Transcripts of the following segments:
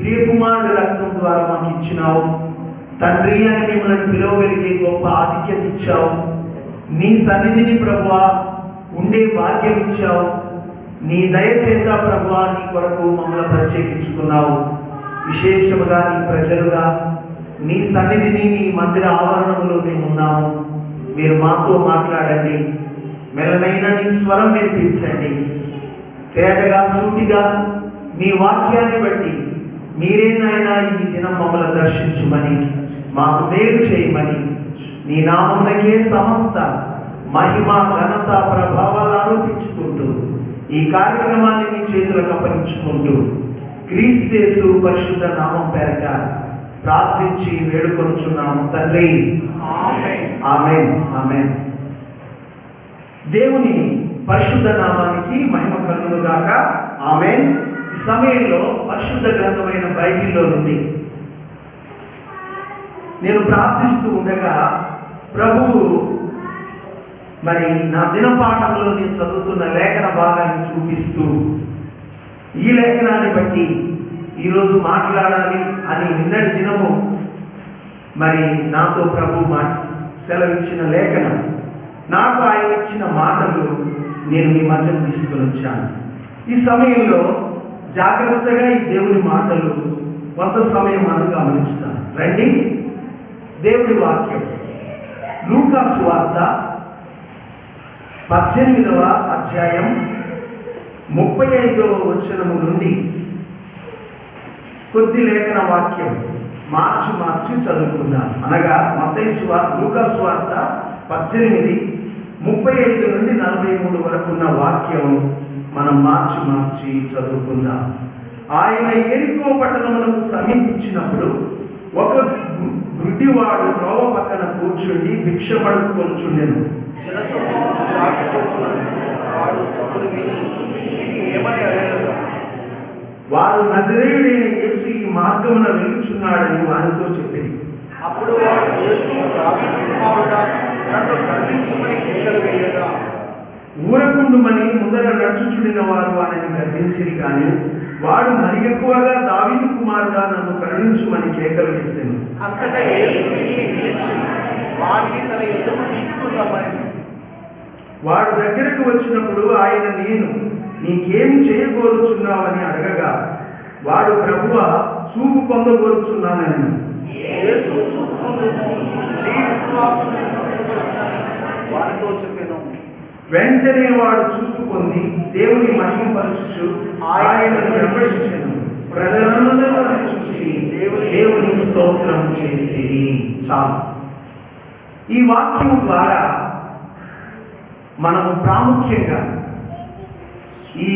ప్రియకుమారుడు రక్తం ద్వారా మాకు ఇచ్చినావు. తండ్రి అని మిమ్మల్ని పిలవగలిగే గొప్ప ఆధిక్యత ఇచ్చావు. నీ సన్నిధిని ప్రభువా ఉండే భాగ్యం ఇచ్చావు. నీ దయచేత ప్రభువా నీ కొరకు మమ్మల్ని ప్రత్యేకించుకున్నావు. విశేషముగా నీ ప్రజలుగా నీ సన్నిధిని నీ మందిర ఆవరణంలో మేము ఉన్నాము. మీరు మాతో మాట్లాడండి. మెల్లనైన నీ స్వరం వినిపించండి. తేటగా సూటిగా మీ వాక్యాన్ని బట్టి మీరే నాయనా ఈ దినం మమ్మల్ని దర్శించుమని, మాకు మేలు చేయమని, నీ నామమునకే సమస్త మహిమ ఘనత ప్రభావాలు ఆరోపించుకుంటూ ఈ కార్యక్రమాన్ని మీ చేతులకు అప్పగించుకుంటూ క్రీస్తు పరిశుద్ధ నామం పేరట ప్రార్థించి వేడుకొనుచున్నాము తండ్రి. ఆమేన్. ఆమేన్. దేవుని పరిశుద్ధ నామానికి మహిమ కలుగును గాక. ఆమేన్. ఈ సమయంలో పరిశుద్ధ గ్రంథమైన బైబిల్లో నుండి నేను ప్రార్థిస్తూ ఉండగా ప్రభువు మరి నా దినపాఠంలో నేను చదువుతున్న లేఖన భాగాన్ని చూపిస్తూ ఈ లేఖనాన్ని బట్టి ఈరోజు మాట్లాడాలి అని నిన్నటి దినము మరి నాతో ప్రభు సెలవిచ్చిన లేఖనం, నాకు ఆయన ఇచ్చిన మాటలు నేను మీ మధ్యకు తీసుకొని వచ్చాను. ఈ సమయంలో జాగ్రత్తగా ఈ దేవుని మాటలు కొంత సమయం మనం గమనించుతాం. రండి. దేవుడి వాక్యం లూకా సువార్త 18వ అధ్యాయం 35వ వచనము నుండి కొద్ది లేఖన వాక్యం మార్చి చదువుకుందాం. అనగా మత్తయి సువార్త, లూకా సువార్త 18:35 నుండి 43 వరకు ఉన్న వాక్యం మనం మార్చి చదువుకుందాం. ఆయన యెరికో పట్టణమునకు సమీపించినప్పుడు ఒక గుడ్డివాడు త్రోవ పక్కన కూర్చుండి భిక్షపడుకొనుచుండెను. జనసమూహము దాటిపోచున్నది. వాడు చప్పుడు విని ఇది ఏమని అడగగా, వారు నజరేయుడైన యేసు ఈ మార్గమున వెళ్ళుచున్నాడని వారితో చెప్పింది. అప్పుడు వాడు యేసు, దావీదు కుమారుడా, నన్ను కరుణించుమని కేకలు వేయగా, ఊరకుండుమని ముందర నడుచుచుండిన వారు వారిని గద్దించిరి. కానీ వాడు మరి ఎక్కువగా దావీదు కుమారుడా, నన్ను కరుణించుమని కేకలు వేసెను. అంతటా యేసు విని నిలిచి వాడిని తన యొద్దకు తీసుకురమ్మని. వాడు దగ్గరకు వచ్చినప్పుడు ఆయన, నేను నీకేమి చేయగోరుచున్నావని అడగగా, వాడు ప్రభువా, చూపు పొందగోరుచున్నానని. యేసు, చూపు పొందుము, నీ విశ్వాసము నిన్ను స్వస్థపరచునని వానితో చెప్పెను. వెంటనే వాడు చూపు పొంది దేవుని మహిమపరచుచు ఆయనను వెంబడించెను. ప్రజలందరూ అది చూసి దేవుని స్తోత్రం చేసిరి. చాలు. ఈ వాక్యం ద్వారా మనము ప్రాముఖ్యంగా ఈ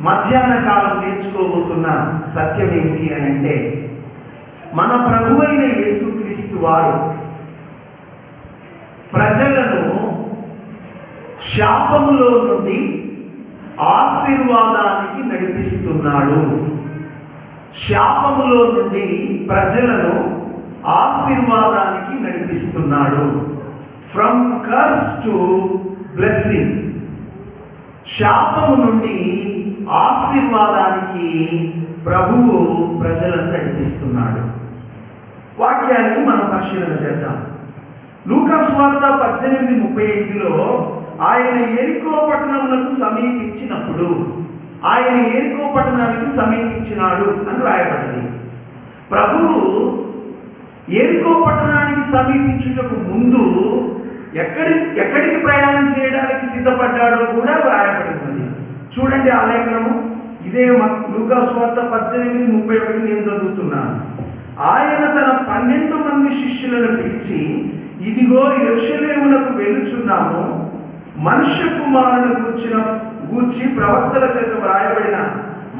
మధ్యాహ్న కాలం నేర్చుకోబోతున్న సత్యం ఏమిటి అని అంటే, మన ప్రభువైన యేసుక్రీస్తు వారు ప్రజలను శాపములో నుండి ఆశీర్వాదానికి నడిపిస్తున్నాడు. శాపములో నుండి ప్రజలను ఆశీర్వాదానికి నడిపిస్తున్నాడు. From curse to blessing. శాపము నుండి ఆశీర్వాదానికి ప్రభువు ప్రజలను నడిపిస్తున్నాడు. వాక్యాన్ని మనం పరిశీలన చేద్దాం. లూకా సువార్త 18:35లో ఆయన యెరికో పట్టణమునకు సమీపించినప్పుడు, ఆయన యెరికో పట్టణానికి సమీపించినాడు అని రాయబడింది. ప్రభువు యెరికో పట్టణానికి సమీపించుటకు ముందు ఎక్కడికి ప్రయాణం చేయడానికి సిద్ధపడ్డాడో కూడా వ్రాయబడి ఉన్నది. చూడండి ఆ లేఖనము. ఇదే లూకా సువార్త 18:31 నేను చదువుతున్నాను. ఆయన తన 12 మంది శిష్యులను పిలిచి, ఇదిగో యెరూషలేమునకు వెళ్ళుచున్నాము, మనుష్య కుమారుని గూర్చి ప్రవక్తల చేత వ్రాయబడిన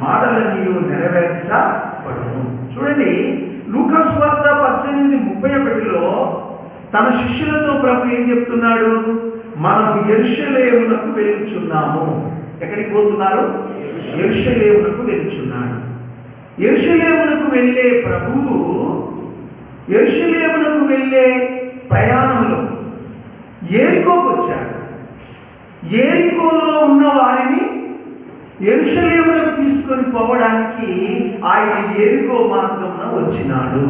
మాటలన్నీ నెరవేర్చబడును. చూడండి, లూకా సువార్త 18:31లో తన శిష్యులతో ప్రభు ఏం చెప్తున్నాడు? మనము యెరూషలేమునకు వెళ్ళుచున్నాము. ఎక్కడికి పోతున్నారు? యెరూషలేమునకు వెళ్ళుచున్నాడు. యెరూషలేమునకు వెళ్ళే ప్రభువు యెరూషలేమునకు వెళ్ళే ప్రయాణంలో యెరికోకు వచ్చాడు. యెరికోలో ఉన్న వారిని యెరూషలేమునకు తీసుకొని పోవడానికి ఆయన యెరికో మార్గమున వచ్చినాడు.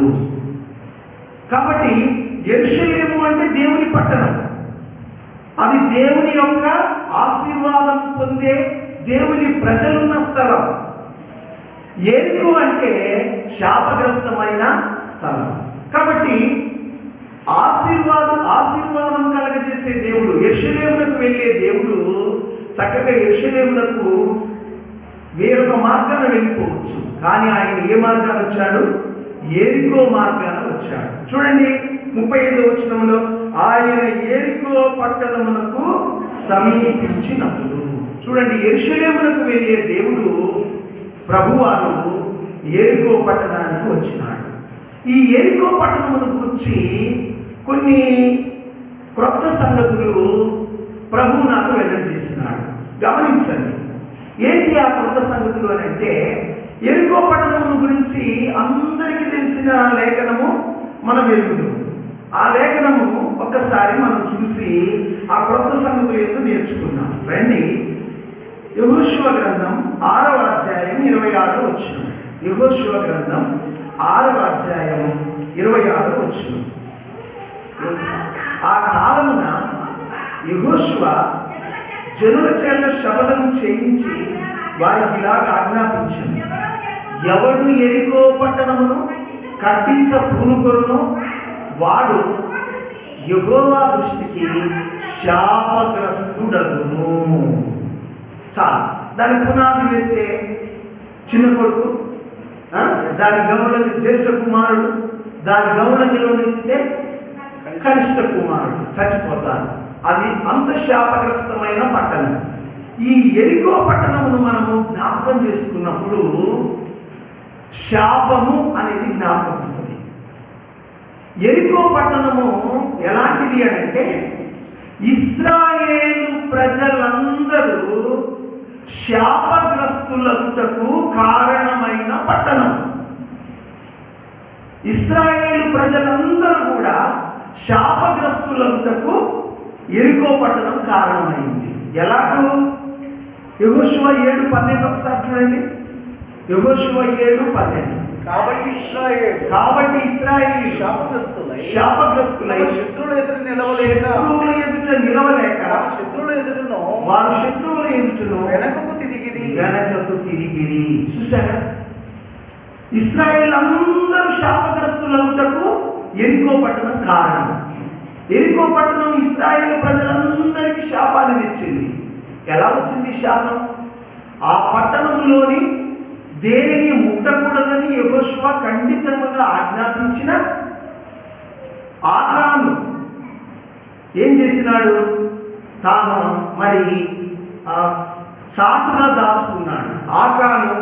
కాబట్టి యెరూషలేము అంటే దేవుని పట్టణం, అది దేవుని యొక్క ఆశీర్వాదం పొందే దేవుని ప్రజలున్న స్థలం. యెరికో అంటే శాపగ్రస్తమైన స్థలం. కాబట్టి ఆశీర్వాదం కలగజేసే దేవుడు, యెరూషలేమునకు వెళ్ళే దేవుడు చక్కగా యెరూషలేమునకు వేరొక మార్గాన వెళ్ళిపోవచ్చు. కానీ ఆయన ఏ మార్గాన వచ్చాడు? యెరికో మార్గాన వచ్చాడు. చూడండి 35వ వచనంలో, ఆయన యెరికో పట్టణమునకు సమీపించినప్పుడు. చూడండి, యెరూషలేమునకు వెళ్ళే దేవుడు ప్రభువారు యెరికో పట్టణానికి వచ్చినాడు. ఈ యెరికో పట్టణమును గురించి కొన్ని క్రొత్త సంగతులు ప్రభు నాకు వెల్లడి చేస్తున్నాడు. గమనించండి, ఏంటి ఆ క్రొత్త సంగతులు అని అంటే, యెరికో పట్టణము గురించి అందరికీ తెలిసిన లేఖనము మనం ఎరుగుదాం. ఆ లేఖనము ఒక్కసారి మనం చూసి ఆ క్రొత్త సంగతులు ఏందో నేర్చుకుందాం. రండి, యెహోషువ గ్రంథం 6వ అధ్యాయం 26వ వచనం. యెహోషువ గ్రంథం 6వ అధ్యాయం 26వ వచనం. ఆ కాలమున యెహోషువ జనుల చేత శపథము చేయించి వారికి ఇలాగ ఆజ్ఞాపించింది, ఎవడు యెరికో పట్టణమును కట్టించ పూనుకొనునో వాడు యెహోవా దృష్టికి శాపగ్రస్తుడగును. చాలు, దాని పునాది వేస్తే చిన్న కొడుకు, దాని గౌరవం జ్యేష్ఠ కుమారుడు, దాని గౌరవం నిలవనెత్తితే కనిష్ట కుమారుడు చచ్చిపోతారు. అది అంత శాపగ్రస్తమైన పట్టణం. ఈ యెరికో పట్టణమును మనము జ్ఞాపకం చేసుకున్నప్పుడు శాపము అనేది జ్ఞాపకం వస్తుంది. యెరికో పట్టణము ఎలాంటిది అని అంటే, ఇశ్రాయేలు ప్రజలందరూ శాపగ్రస్తులకు కారణమైన పట్టణం. ఇశ్రాయేలు ప్రజలందరూ కూడా శాపగ్రస్తులకు యెరికో పట్టణం కారణమైంది. ఎలాగో యెహోషువ 7:12 ఒకసారి చూడండి. యెహోషువ 7:12. కాబట్టి ఇశ్రాయేలు శాపగ్రస్తులై శత్రువుల ఎదుట నిలవలేక శత్రువుల ఎదుటను వారు శత్రువుల ఎదుటను వెనకకు తిరిగిరి. చూసారా, ఇశ్రాయేల్ అందరూ శాపగ్రస్తులకు యెరికో పట్టణం కారణం. యెరికో పట్టణం ఇశ్రాయేలు ప్రజలందరికీ శాపాన్ని తెచ్చింది. ఎలా వచ్చింది శాపం? ఆ పట్టణంలోని దేనిని ముట్టకూడదని యెహోషువ ఖండితంగా ఆజ్ఞాపించిన ఆకాను ఏం చేసినాడు? తాను మరి చాటుగా దాచుకున్నాడు. ఆకాను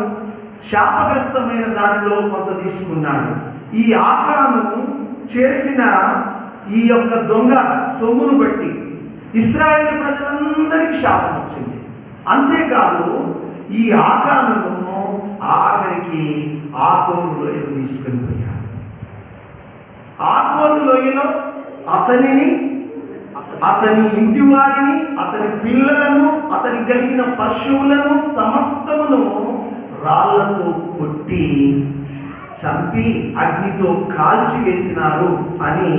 శాపగ్రస్తమైన దానిలో కొంత తీసుకున్నాడు. ఈ ఆకాను చేసిన ఈ యొక్క దొంగ సొమ్మును బట్టి ఇశ్రాయేలు ప్రజలందరికీ శాపం వచ్చింది. అంతేకాదు, ఈ ఆకానును ఆఖరికి ఆకోరు లోయకు తీసుకొని పోయాడు. ఆకోరు లోయలో అతనిని, అతని ఇంటి వారిని, అతని పిల్లలను, అతని కలిగిన పశువులను సమస్తమును రాళ్లతో కొట్టి చంపి అగ్నితో కాల్చి వేసినారు అని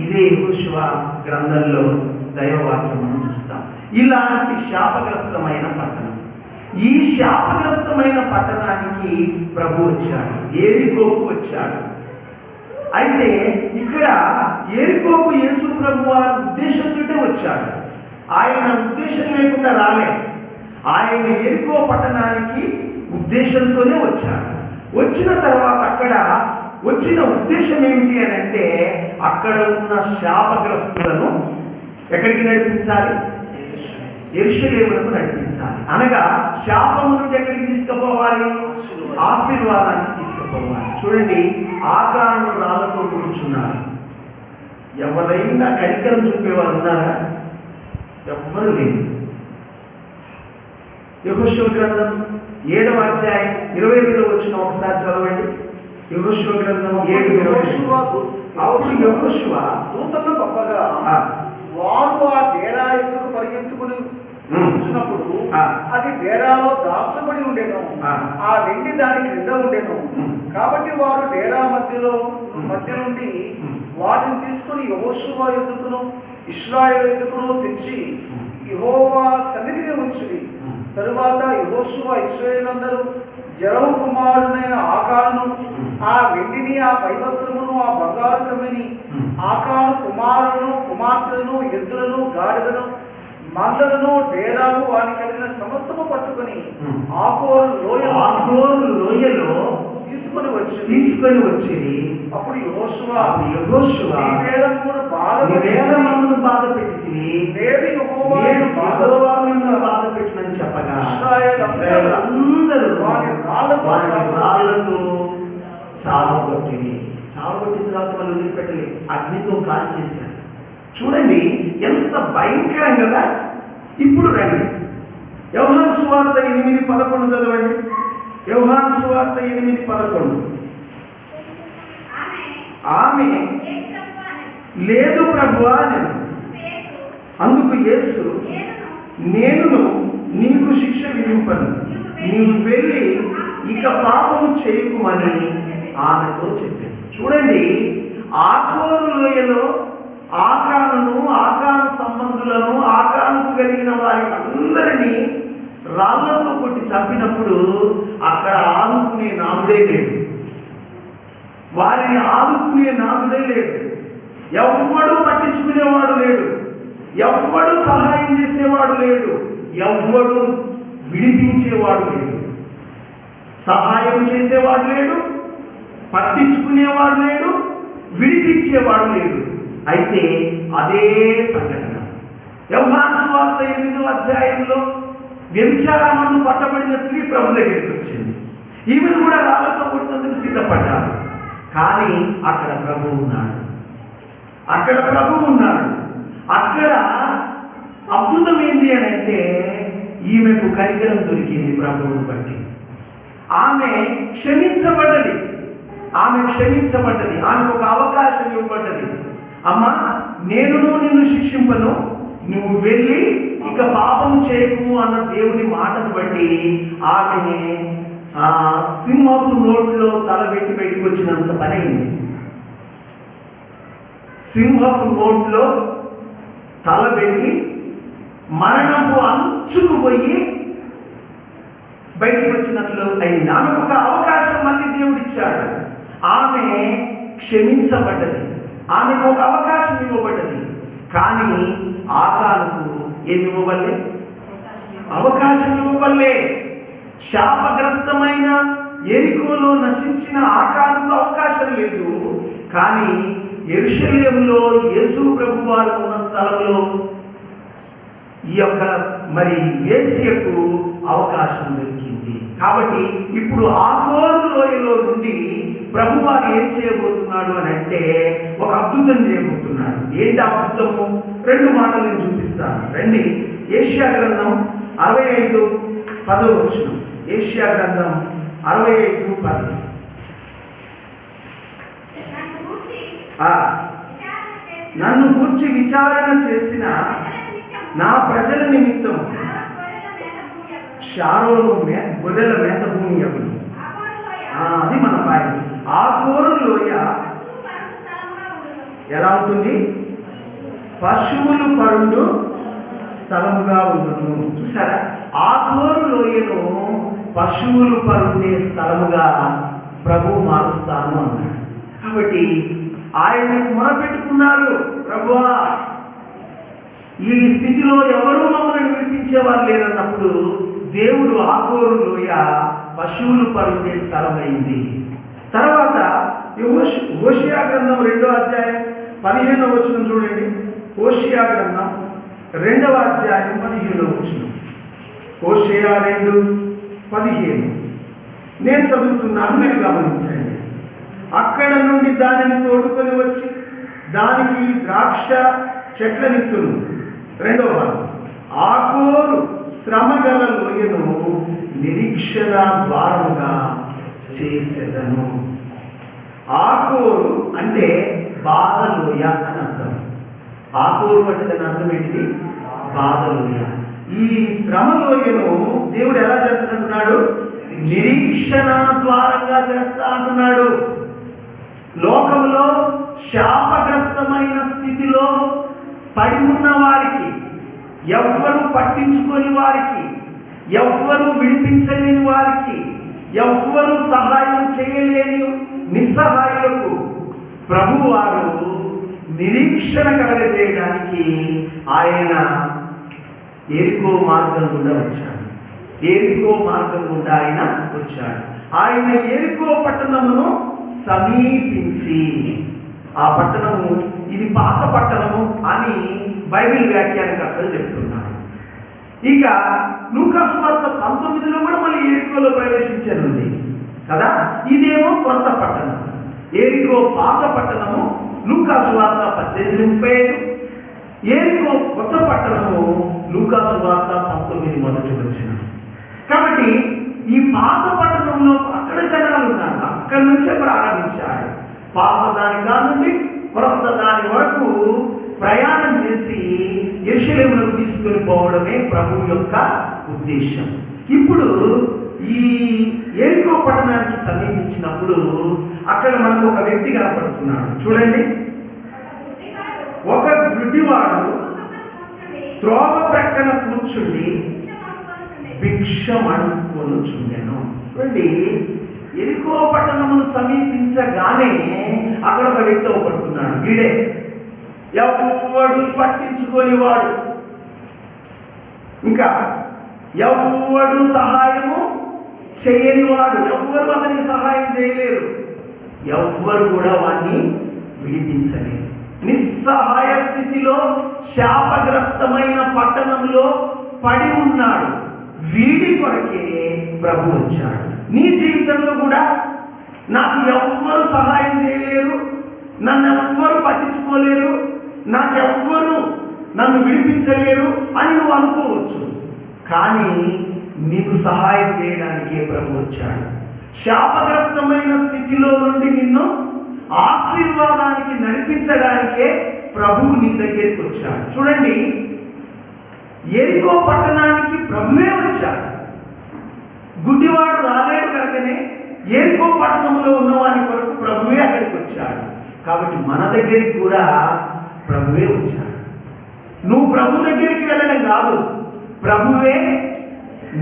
ఇదే యెహోషువ గ్రంథంలో దైవవాక్యం మనం చూస్తాం. ఇలాంటి శాపగ్రస్తమైన పట్టణం. ఈ శాపగ్రస్తమైన పట్టణానికి ప్రభు వచ్చాడు, యెరికోకు వచ్చాడు. అయితే ఇక్కడ యెరికోకు యేసు ప్రభు వారి ఉద్దేశంతోనే వచ్చాడు. ఆయన ఉద్దేశం లేకుండా రాలే. ఆయన యెరికో పట్టణానికి ఉద్దేశంతోనే వచ్చాడు. వచ్చిన తర్వాత అక్కడ వచ్చిన ఉద్దేశం ఏమిటి అని అంటే, అక్కడ ఉన్న శాపగ్రస్తులను ఎక్కడికి నడిపించాలి? యెరూషలేమునకు నడిపించాలి. అనగా శాపము నుండి ఎక్కడికి తీసుకుపోవాలి? ఆశీర్వాదానికి తీసుకుపోవాలి. చూడండి, ఆకాను రాళ్లతో కూర్చున్నారు. ఎవరైనా కనికరం చూపేవారు ఉన్నారా? ఎవ్వరు లేరు. యెహోషువ గ్రంథం 7వ అధ్యాయం 22వ వచనం ఒకసారి చదవండి. యెహోషువ గ్రంథం 7:22. అప్పుడు యెహోషువ దూతలను పంపగా వారు ఆ డేరా ఎందుకు పరిగెత్తుకుని చూచినప్పుడు అది డేరాలో దాచబడి ఉండెను. ఆ వెండి దాని క్రింద ఉండెను. కాబట్టి వారు డేరా మధ్య నుండి వాటిని తీసుకుని యెహోషువ యొద్దకును ఇశ్రాయేలు యొద్దకును తెచ్చి యెహోవా సన్నిధిని ఉంచిరి. తరువాత యెహోషువ ఇశ్రాయేలందరూ జెరహు కుమారుడైన ఆకానును ఆ వెండిని ఆ పైవస్త్రమును ఆ బంగారు కమ్మిని ఆకాను కుమారులను కుమార్తెలను ఎద్దులను గాడిదను మందలను డేరాలు వాటి కలిగిన సమస్తము పట్టుకొని ఆకోరు లోయలో తీసుకొని వచ్చి అప్పుడు యెహోషువ మమ్మను బాధ పెట్టితివి, నేడు యెహోవాను బాధ పెట్టినని చెప్పగా ఇశ్రాయేలందరూ వాని రాళ్లతో చావగొట్టిన తర్వాత వాళ్ళు వదిలిపెట్టలే, అగ్నితో కాల్చేశారు. చూడండి ఎంత భయంకరం కదా. ఇప్పుడు రండి యోహాను సువార్త 8:11 చదవండి. యోహాను సువార్త 8:11. ఆమె లేదు ప్రభువా నేను. అందుకు యేసు నేను నీకు శిక్ష విధింపను, నీవు వెళ్ళి ఇక పాపము చేయకుమని ఆమెతో చెప్పాను. చూడండి, ఆకోరు లోయలో ఆకాను సంబంధులను ఆకానుకు కలిగిన వారి అందరినీ రాళ్లతో కొట్టి చంపినప్పుడు అక్కడ ఆదుకునే నాదుడే లేడు, వారిని ఆదుకునే నాదుడే లేడు, ఎవ్వడు పట్టించుకునేవాడు లేడు, ఎవ్వడు సహాయం చేసేవాడు లేడు, ఎవ్వడు విడిపించేవాడు లేడు, సహాయం చేసేవాడు లేడు, పట్టించుకునేవాడు లేడు, విడిపించేవాడు లేడు. అయితే అదే సంఘటన యోహాను సువార్త 8వ అధ్యాయంలో వ్యభిచారమందు పట్టబడిన స్త్రీ ప్రభు దగ్గరికి వచ్చింది. ఈమెను కూడా రాళ్లతో కొడుతందుకు సిద్ధపడ్డారు. కానీ అక్కడ ప్రభు ఉన్నాడు. అక్కడ అద్భుతం ఏంటి అని అంటే, ఈమెకు కనికరం దొరికింది ప్రభువును బట్టి. ఆమె క్షమించబడ్డది. ఆమెకు ఒక అవకాశం ఇవ్వబడ్డది. అమ్మా, నేను నిన్ను శిక్షింపను, నువ్వు వెళ్ళి ఇక పాపం చేయకు అన్న దేవుని మాటను బట్టి ఆమె సింహపు నోట్లో తలబెట్టి బయటకు వచ్చినంత పని అయింది. సింహపు నోట్లో తలబెట్టి మరణపు అంచుకు పోయి బయటకు వచ్చినట్లు అయింది. ఆమెకు ఒక అవకాశం మళ్ళీ దేవుడిచ్చాడు. ఆమె క్షమించబడ్డది, ఆమెకు ఒక అవకాశం ఇవ్వబడ్డది. కానీ ఆకానుకు ఏమి ఇవ్వబడలే? అవకాశం ఇవ్వబడలే. శాపగ్రస్తమైన యెరికోలో నశించిన ఆకానుకు అవకాశం లేదు. కానీ యెరూషలేములో యేసు ప్రభు వారు ఉన్న స్థలంలో ఈ యొక్క వేశ్యకు అవకాశం దొరికింది. కాబట్టి ఇప్పుడు ఆకోరు లోయలో నుండి ప్రభువారు ఏం చేయబోతున్నాడు అని అంటే, ఒక అద్భుతం చేయబోతున్నాడు. ఏంటి అద్భుతము? 2 మాటలు నేను చూపిస్తాను. రండి, ఏషియా గ్రంథం 65:10. ఏషియా గ్రంథం 65:10. నన్ను గూర్చి విచారణ చేసిన నా ప్రజల నిమిత్తం షారోను గొర్రెల మేత భూమి అగును. అది మన పాయింట్. ఆకోరు లోయ ఎలా ఉంటుంది? పశువులు పరుండు స్థలముగా ఉండును. చూసారా? ఆకోరు లోయను పశువులు పరుండే స్థలముగా ప్రభు మారుస్తాను అన్నాడు. కాబట్టి ఆయనకు మొరపెట్టుకున్నారు, ప్రభువా ఈ స్థితిలో ఎవరూ మమ్మల్ని విడిపించేవారు లేరన్నప్పుడు దేవుడు ఆకోరు లోయ పశువులు పరుండే స్థలం అయింది. తర్వాత హోషేయ గ్రంథం 2వ అధ్యాయం 15వ వచనం చూడండి. హోషేయ గ్రంథం 2వ అధ్యాయం 15వ వచనం. హోషేయ 2:15 నేను చదువుతున్నాను, మీరు గమనించండి. అక్కడ నుండి దానిని తోడుకొని వచ్చి దానికి ద్రాక్ష చెట్లనిత్తును. 2వ భాగం, ఆకోరు శ్రమగల లోయను నిరీక్షణ ద్వారముగా చేసేదను. ఆకోరు అంటే బాధలోయ అని అర్థం. ఆకోరు అంటే దాని అర్థం ఏంటిది? బాధలోయ. ఈ శ్రమలోయను దేవుడు ఎలా చేస్తాడంటున్నాడు? నిరీక్షణ ద్వారంగా చేస్తా అంటున్నాడు. లోకంలో శాపగ్రస్తమైన స్థితిలో పడి ఉన్న వారికి, ఎవ్వరు పట్టించుకొని వారికి, ఎవ్వరు విడిపించలేని వారికి, ఎవ్వరు సహాయం చేయలేని నిస్సహాయులకు ప్రభువారు నిరీక్షణ కలగజేయడానికి ఆయన ఎరికో మార్గం గుండా వచ్చాడు. ఎరికో మార్గం గుండా ఆయన వచ్చాడు. ఆయన ఎరికో పట్టణమును సమీపించి, ఆ పట్టణము ఇది పాత పట్టణము అని బైబిల్ వ్యాఖ్యానకర్తలు చెప్తున్నారు. ఇక లూకా సువార్త 19లో కూడా మళ్ళీ ఎరికోలో ప్రవేశించనుంది కదా. ఇదేమో కొత్త పట్టణం. ఎరికో పాత పట్టణము లూకా సువార్త 18:35. ఎరికో కొత్త పట్టణము లూకా సువార్త 19 మొదటి వచనం. కాబట్టి ఈ పాత పట్టణంలో అక్కడ జనాలు ఉన్నారు. అక్కడి నుంచే ప్రారంభించాడు. పాత దాని నుండి క్రొత్త దాని వరకు ప్రయాణం చేసి యెరూషలేమునకు తీసుకొని పోవడమే ప్రభు యొక్క ఉద్దేశం. ఇప్పుడు ఈ ఎరికో పట్టణానికి సమీపించినప్పుడు అక్కడ మనకు ఒక వ్యక్తి కనపడుతున్నాడు. చూడండి, ఒక గుడ్డివాడు త్రోవ ప్రక్కన కూర్చుండి భిక్షమనుకొనుచుండెను. చూడండి, ఎరికో పట్టణమును సమీపించగానే అక్కడ ఒక వ్యక్తి అవపడుతున్నాడు. వీడే ఎవ్వడు పట్టించుకొని వాడు, ఇంకా ఎవ్వడు సహాయము చేయని వాడు. ఎవ్వరు అతనికి సహాయం చేయలేరు, ఎవ్వరు కూడా వాడిని విడిపించలేరు. నిస్సహాయ స్థితిలో శాపగ్రస్తమైన పట్టణంలో పడి ఉన్నాడు. వీడి కొరకే ప్రభు వచ్చాడు. నీ జీవితంలో కూడా నాకు ఎవ్వరు సహాయం చేయలేరు, నన్ను ఎవ్వరు పట్టించుకోలేరు, నాకెవ్వరు నన్ను విడిపించలేరు అని నువ్వు అనుకోవచ్చు. కానీ నీకు సహాయం చేయడానికే ప్రభు వచ్చాడు. శాపగ్రస్తమైన స్థితిలో నుండి నిన్ను ఆశీర్వాదానికి నడిపించడానికే ప్రభువు నీ దగ్గరికి వచ్చాడు. చూడండి, ఎరికో పట్టణానికి ప్రభువే వచ్చాడు. గుడ్డివాడు రాలేడు కనుకనే ఎరికో పట్టణంలో ఉన్నవాని కొరకు ప్రభువే అక్కడికి వచ్చాడు. కాబట్టి మన దగ్గరికి కూడా ప్రభువే వచ్చాడు. నువ్వు ప్రభు దగ్గరికి వెళ్ళడం కాదు, ప్రభువే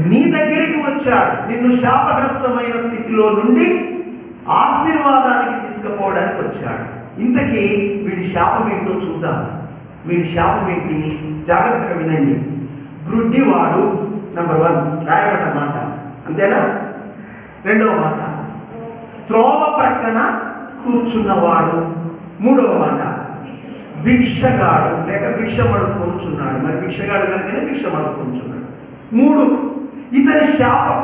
నీ దగ్గరికి వచ్చాడు. నిన్ను శాపగ్రస్తమైన స్థితిలో నుండి ఆశీర్వాదానికి తీసుకుపోవడానికి వచ్చాడు. ఇంతకీ వీడి శాపం ఏంటో చూద్దాం. వీడి శాపం ఏంటి? జాగ్రత్తగా వినండి. గుడ్డివాడు నంబర్ 1 రాయబడ్డ మాట, అంతేనా? రెండవ మాట త్రోవ ప్రక్కన కూర్చున్నవాడు. మూడవ మాట భిక్షగాడు లేక భిక్షమడుకొనుచున్నాడు. మరి భిక్షగాడు కనుకనే భిక్షమడుకొనుచున్నాడు. 3 ఇతని శాపం,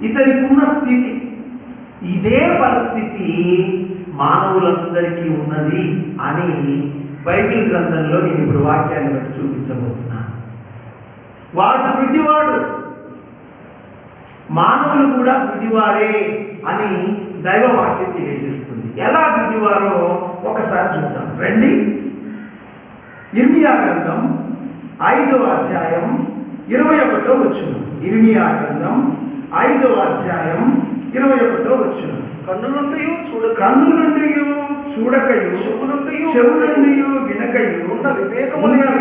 ఇతనికి ఉన్న స్థితి. ఇదే పరిస్థితి మానవులందరికీ ఉన్నది అని బైబిల్ గ్రంథంలో నేను ఇప్పుడు వాక్యాన్ని బట్టి చూపించబోతున్నాను. వాడు గుడ్డివాడు, మానవులు కూడా గుడ్డివారే అని దైవ వాక్యం తెలియజేస్తుంది. ఎలా గుడ్డివారో ఒకసారి చూద్దాం రండి. ఇర్మియా గ్రంథం 5వ అధ్యాయం 21వ వచనం. ఇర్మియా గ్రంథం 5వ అధ్యాయం 21వ వచనం. కన్ను నుండి చూడకయు చెవు నుండి వినకయు ఉన్న వివేకము లేని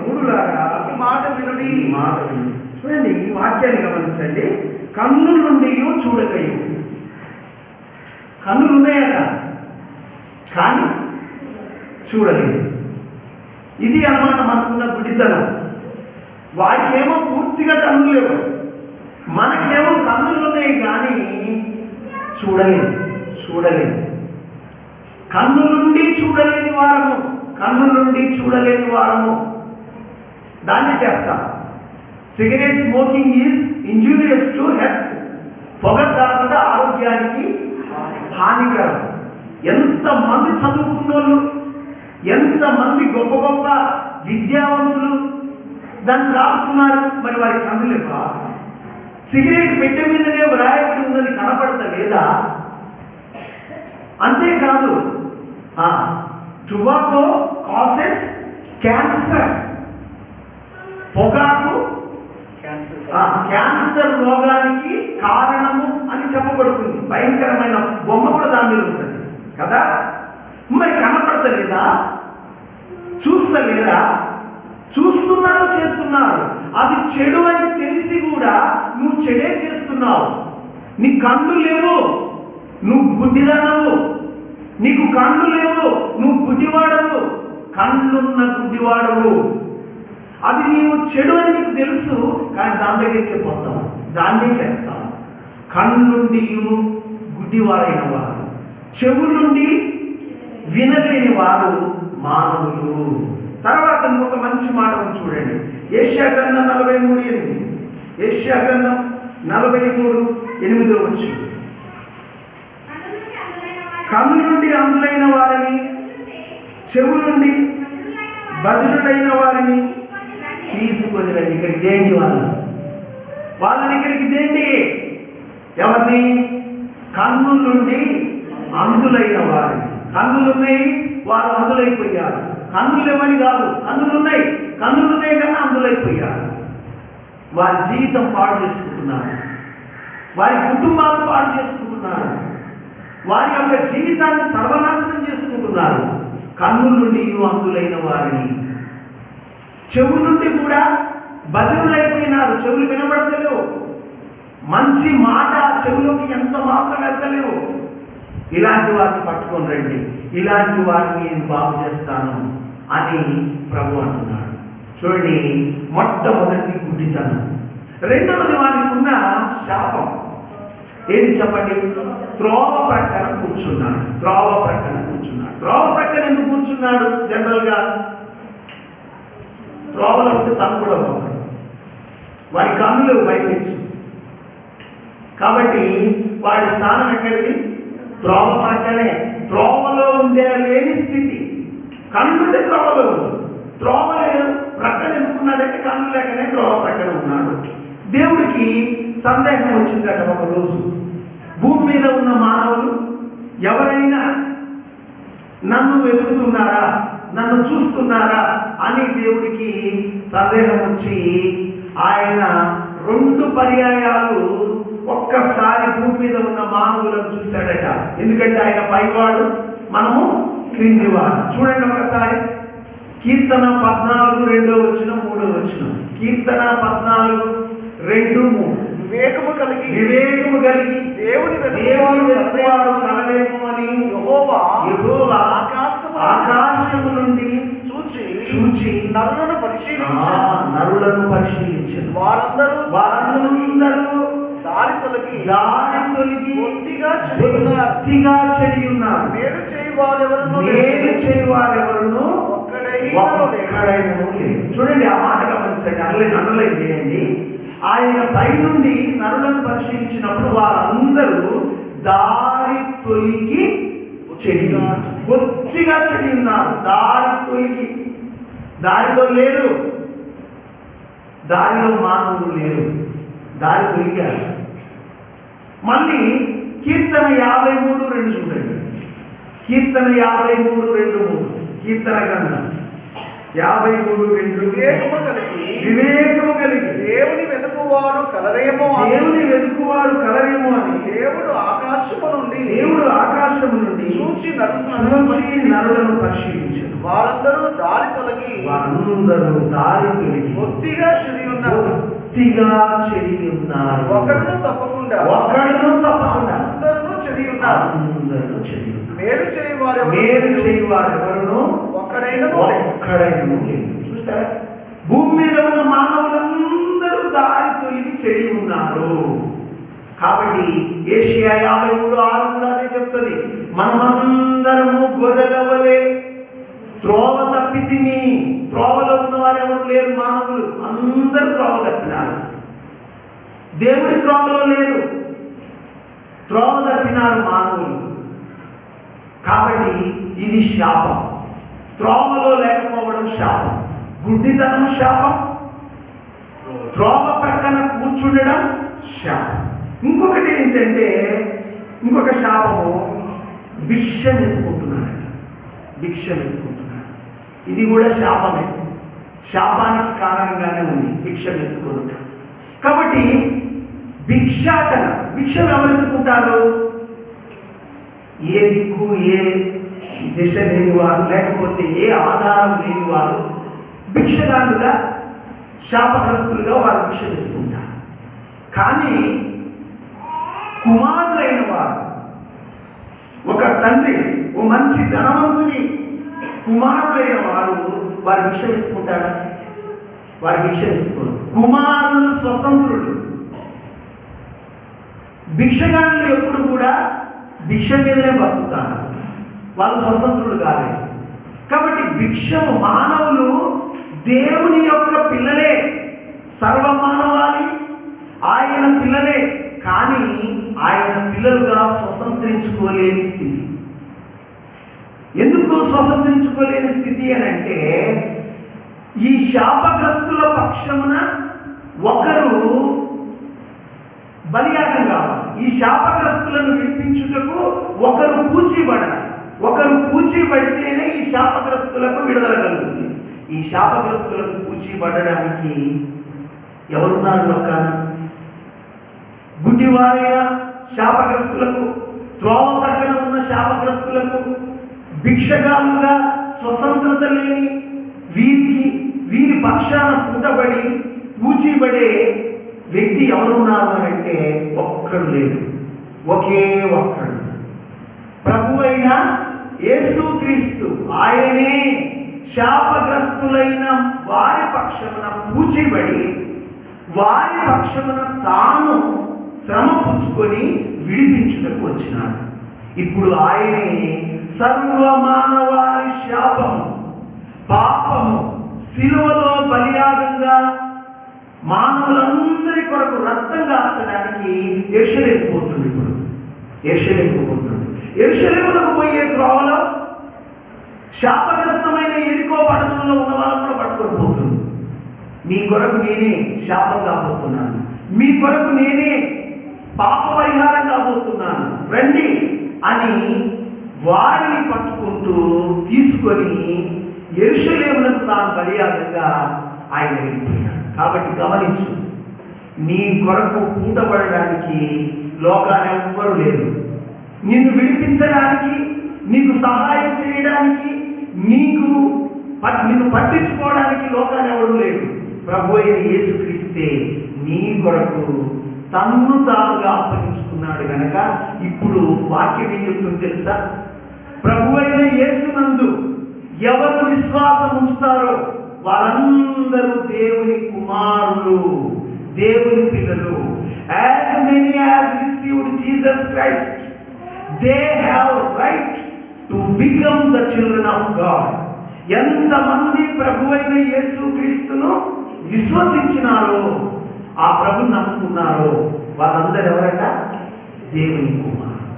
మూడులాగా మాట వినుడి. చూడండి, ఈ వాక్యాన్ని గమనించండి. కన్ను నుండి చూడకయు. కన్నులు ఉన్నాయట కానీ చూడలేదు. ఇది అన్నమాట మనకున్న గుడితనం. వాడికేమో పూర్తిగా కన్నులు లేవు, మనకేమో కన్నులు ఉన్నాయి కానీ చూడలేదు. కన్ను నుండి చూడలేని వారము, కన్ను నుండి చూడలేని వారము దాన్ని చేస్తాం. Cigarette smoking is injurious to health. పొగ త్రాగుట ఆరోగ్యానికి హానికరం. ఎంతమంది చదువుకున్నోళ్ళు, ఎంతమంది గొప్ప గొప్ప విద్యావంతులు దాన్ని త్రాగుతున్నారు. మరి వారి కన్ను లేవా? సిగరెట్ పెట్టె మీదనే వ్రాయబడి ఉన్నది కనపడతా లేదా? అంతేకాదు, టొబాకో కాసెస్ క్యాన్సర్. పొగాకు క్యాన్సర్ క్యాన్సర్ రోగానికి కారణము అని చెప్పబడుతుంది. భయంకరమైన బొమ్మ కూడా దాని మీద ఉంటుంది కదా. మరి కనపడతలేదా? చూస్తలేరా? చూస్తున్నారు, చేస్తున్నారు. అది చెడు అని తెలిసి కూడా నువ్వు చెడే చేస్తున్నావు. నీ కళ్ళు లేవు, నువ్వు గుడ్డిదానవు. నీకు కళ్ళు లేవు, నువ్వు గుడ్డివాడవు. కళ్ళున్న గుడ్డివాడవు. అది నీవు చెడు అని నీకు తెలుసు, కానీ దాని దగ్గరికి పోతావు, దాన్నే చేస్తావు. కళ్ళుండి గుడ్డివారైన వారు, చెవులుండి వినలేని వారు మానవులు. తర్వాత ఇంకొక మంచి మాట ఉంది చూడండి. యెషయా గ్రంథం 43:8. యెషయా గ్రంథం 43:8 వచ్చి, కన్ను నుండి అందులైన వారిని, చెవు నుండి బదులులైన వారిని తీసుకొని రండి. ఇక్కడికి దేండి వాళ్ళని ఇక్కడికి దేండి. ఎవరిని? కన్ను నుండి అందులైన వారిని. కన్నులున్నాయి, వారు అందులైపోయారు. కన్నులు లేవని కాదు, కన్నులున్నాయి కానీ అందులైపోయారు. వారి జీవితం పాడు చేసుకుంటున్నారు, వారి కుటుంబాలు పాడు చేసుకుంటున్నారు, వారి యొక్క జీవితాన్ని సర్వనాశనం చేసుకుంటున్నారు. కన్నుల నుండి అందులైన వారిని, చెవుల నుండి కూడా బదిరులైపోయినారు. చెవులు వినబడతలేవు, మంచి మాట చెవులోకి ఎంత మాత్రం వెళ్తలేవు. ఇలాంటి వారిని పట్టుకొని రండి, ఇలాంటి వారిని నేను బాగు చేస్తాను అని ప్రభు అంటున్నాడు. చూడండి, మొట్టమొదటిది గుడ్డితనం. రెండవది వారికి ఉన్న శాపం ఏంటి చెప్పండి? త్రోవ ప్రక్కన కూర్చున్నాడు. త్రోవ ప్రక్కన ఎందుకు కూర్చున్నాడు? జనరల్గా త్రోవలో ఉంటే తను కూడా పోతాడు. వాడి కన్నులు వైపించు కాబట్టి వాడి స్థానం ఎక్కడిది? త్రోవ ప్రక్కనే. త్రోవలో ఉండే లేని స్థితి. కన్నుంటే త్రోవలో ఉంది, త్రోవ లేదు. ప్రక్కన ఎందుకున్నాడంటే కన్ను లేకనే త్రోవ ప్రక్కన ఉన్నాడు. దేవుడికి సందేహం వచ్చిందట ఒకరోజు. భూమి మీద ఉన్న మానవులు ఎవరైనా నన్ను వెతుకుతున్నారా, నన్ను చూస్తున్నారా అని దేవుడికి సందేహం వచ్చి ఆయన 2 పర్యాయాలు ఒక్కసారి భూమి మీద ఉన్న మానవులను చూశాడట. ఎందుకంటే ఆయన పైవాడు, మనము క్రిందివాడు. చూడండి ఒకసారి కీర్తన 14:2-3. కీర్తన 14:2-3. వివేకము కలిగి దేవుని వెతుకువాడు కలరేమో అని యెహోవా ఆకాశము నుండి చూచి నరులను పరిశీలించారు. వారందరూ దారి తొలగి బొత్తిగా చెడి ఉన్నారు. మేలు చేయువారెవరును ఒక్కడైనను లేడు. చూడండి ఆ మాట గమనించండి, అండర్లైన్ చేయండి. ఆయన పైనుండి నరులను పరిశీలించినప్పుడు వారందరూ దారి తొలగి బొత్తిగా చెడి ఉన్నారు. దారి తొలగి, దారిలో లేరు, దారిలో మానవులు లేరు, దారి తొలిగారు. మళ్ళీ కీర్తన 53:2 చూడండి. కీర్తన 53:2. కీర్తన గ్రంథం 53:2. వివేకము కలిగి దేవుని వెతుకువారు కలరేమో అని దేవుడు ఆకాశము నుండి చూచి నరులను పరిశీలించారు. వారందరూ దారి తొలగి బొత్తిగా చెడి ఉన్నారు. ఒకడును తప్పకుండా అందరూ చెడి ఉన్నారు. మేలు చేయువారెవరును ఒక్కడైనను లేదు. చూసారా, భూమి మీద ఉన్న మానవులందరూ దారి తొలగి చెడి ఉన్నారు. కాబట్టి యెషయా 53:6 కూడా అదే చెప్తుంది. మనమందరము గొర్రెల వలె త్రోవ తప్పితిమి. త్రోవలో ఉన్న వారు ఎవరు లేరు, మానవులు అందరూ త్రోవ తప్పినారు. దేవుడి త్రోవలో లేరు, త్రోవ తప్పినారు మానవులు. కాబట్టి ఇది శాపం. త్రోవలో లేకపోవడం శాపం, గుడ్డితనం శాపం, త్రోవ ప్రక్కన కూర్చుండడం శాపం. ఇంకొకటి ఏంటంటే, ఇంకొక శాపము భిక్షం ఎత్తుకుంటున్నాడు. ఇది కూడా శాపమే. శాపానికి కారణంగానే ఉంది భిక్షం ఎత్తుకొనుట. కాబట్టి భిక్షాటన, భిక్షం ఎవరు ఎత్తుకుంటారు? ఏ దిక్కు ఏ దిశ లేని వారు, లేకపోతే ఏ ఆధారం లేని వారు భిక్షగాళ్ళుగా శాపగ్రస్తులుగా వారు భిక్ష ఎత్తుకుంటారు. కానీ కుమారులైన వారు, ఒక తండ్రి ఓ మంచి ధనవంతుని కుమారులైన వారు భిక్ష ఎత్తుకుంటారా? వారు భిక్ష ఎత్తుకోరు. కుమారులు స్వతంత్రులు. భిక్షగాళ్ళు ఎప్పుడు కూడా భిక్ష మీదనే బతుకుతారు, వాళ్ళు స్వతంత్రులు కాలేదు. కాబట్టి భిక్షము, మానవులు దేవుని యొక్క పిల్లలే, సర్వమానవాళి ఆయన పిల్లలే, కానీ ఆయన పిల్లలుగా స్వతంత్రించుకోలేని స్థితి. ఎందుకు స్వతంత్రించుకోలేని స్థితి అని అంటే, ఈ శాపగ్రస్తుల పక్షమున ఒకరు బలియాగం కావాలి. ఈ శాపగ్రస్తులను విడిపించుటకు ఒకరు పూచీబడాలి. ఒకరు పూచీబడితేనే ఈ శాపగ్రస్తులకు విడుదల కలుగుతుంది. ఈ శాపగ్రస్తులకు పూచీబడడానికి ఎవరున్నారు లోకాన? గుడ్డివారైన శాపగ్రస్తులకు, త్రోవ ప్రక్కన ఉన్న శాపగ్రస్తులకు, భిక్షగాలుగా స్వతంత్రత లేని వీరి పక్షాన పూటబడి పూచీబడే వ్యక్తి ఎవరున్నారు అని అంటే ఒక్కడు లేడు, ఒకే ఒక్కడు, ప్రభువైన యేసుక్రీస్తు. ఆయనే శాపగ్రస్తులైన వారి పక్షమున పూచీబడి వారి పక్షమున తాను శ్రమ పుచ్చుకొని విడిపించుటకు వచ్చినాడు. ఇప్పుడు ఆయనే సర్వమానవాళి శాపము, పాపము శిలువలో బలియాగంగా మానవులందరి కొరకు రక్తం కార్చడానికి యెరూషలేముకు పోతుంది. ఇప్పుడు యెరూషలేముకు పోతుంది. యెరూషలేములకు పోయే త్రోవలో శాపగ్రస్తమైన యెరికో పట్టణంలో ఉన్న వాళ్ళని కూడా పట్టుకొని పోతుంది. మీ కొరకు నేనే శాపం కాబోతున్నాను, మీ కొరకు నేనే పాప పరిహారం కాబోతున్నాను, రండి అని వారిని పట్టుకుంటూ తీసుకొని యెరూషలేమునకు తాను బలియాగంగా ఆయన వెళ్ళిపోయాడు. కాబట్టి గమనించు, నీ కొరకు పూటపడడానికి లోకాన్ని ఎవ్వరు లేరు. నిన్ను విడిపించడానికి, నీకు సహాయం చేయడానికి, నిన్ను పట్టించుకోవడానికి లోకాన్ని ఎవరు లేడు. ప్రభు అయిన యేసుక్రీస్తే నీ కొరకు తన్ను తానుగా అప్పగించుకున్నాడు గనక ఇప్పుడు వాక్యం ఏం చెప్తుంది తెలుసా? ప్రభు అయిన యేసునందు ఎవరు విశ్వాసం ఉంచుతారో వారందరూ దేవుని కుమారులు, దేవుని పిల్లలు. As many as received Jesus Christ, they have right to become the children of God. ఎంతమంది ప్రభువైన యేసుక్రీస్తును విశ్వసించినారో, ఆ ప్రభుని నమ్ముకున్నారో వాళ్ళందరూ ఎవరట? దేవుని కుమారులు.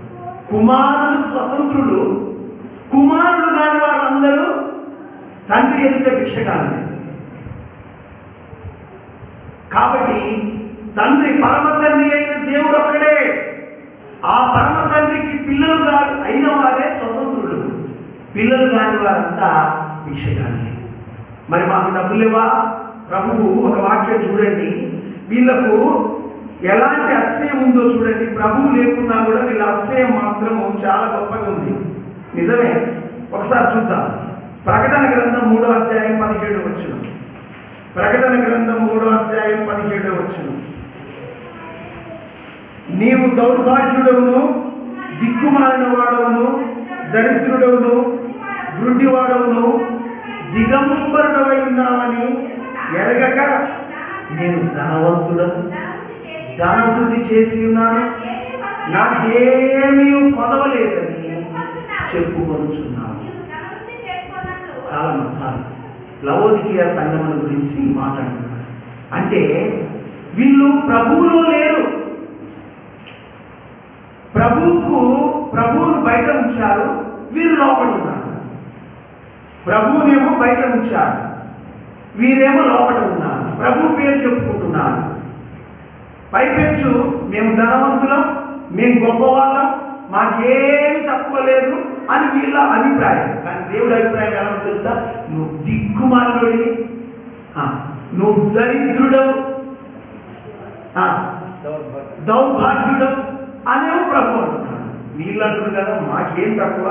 కుమారులు స్వతంత్రులు, కుమారులు కాని వాళ్ళందరూ తండ్రి ఎదుట భిక్షగాళ్ళే. కాబట్టి తండ్రి, పరమ తండ్రి అయిన దేవుడు ఒక్కడే. ఆ పరమ తండ్రికి పిల్లలుగా అయిన వారే స్వతంత్రులు, పిల్లలు కాని వారంతా భిక్షగాళ్ళే. మరి మాకు డబ్బులు లేవా? ప్రభువు ఒక వాక్యం చూడండి, వీళ్ళకు ఎలాంటి అతిశయం ఉందో చూడండి. ప్రభువు లేకున్నా కూడా వీళ్ళ అతిశయం మాత్రము చాలా గొప్పగా ఉంది. నిజమే, ఒకసారి చూద్దాం. ప్రకటన గ్రంథం 3వ అధ్యాయం 17వ వచనం. ప్రకటన గ్రంథం 3వ అధ్యాయం 17వ వచనం. నీవు దౌర్భాగ్యుడవును, దిక్కుమాలిన వాడవును, దరిద్రుడవును, గుడ్డివాడవును, దిగంబరుడవై ఉన్నావని ఎరగక నేను ధనవంతుడను, ధనవృద్ధి చేసి ఉన్నాను, నాకేమీ కొదవలేదని చెప్పుకొనుచున్నాను. చాలా లవోదికీయ సంఘముల గురించి మాట్లాడుతున్నారు. అంటే వీళ్ళు ప్రభువులో లేరు. ప్రభువును బయట ఉంచారు, వీరు లోపల ఉన్నారు. ప్రభువునేమో బయట ఉంచారు, వీరేమో లోపల ఉన్నారు. ప్రభు పేరు చెప్పుకుంటున్నారు. పైపెచ్చు మేము ధనవంతులం, మేము గొప్పవాళ్ళం, మాకేమి తక్కువ లేదు అని వీళ్ళ అభిప్రాయం. కానీ దేవుడి అభిప్రాయం ఎలా తెలుసా? నువ్వు దిక్కుమాలినోడివి, నువ్వు దరిద్రుడవు, దౌర్భాగ్యుడు అనేవి ప్రభు అంటున్నాడు. వీళ్ళు అంటారు కదా, మాకేం తక్కువ,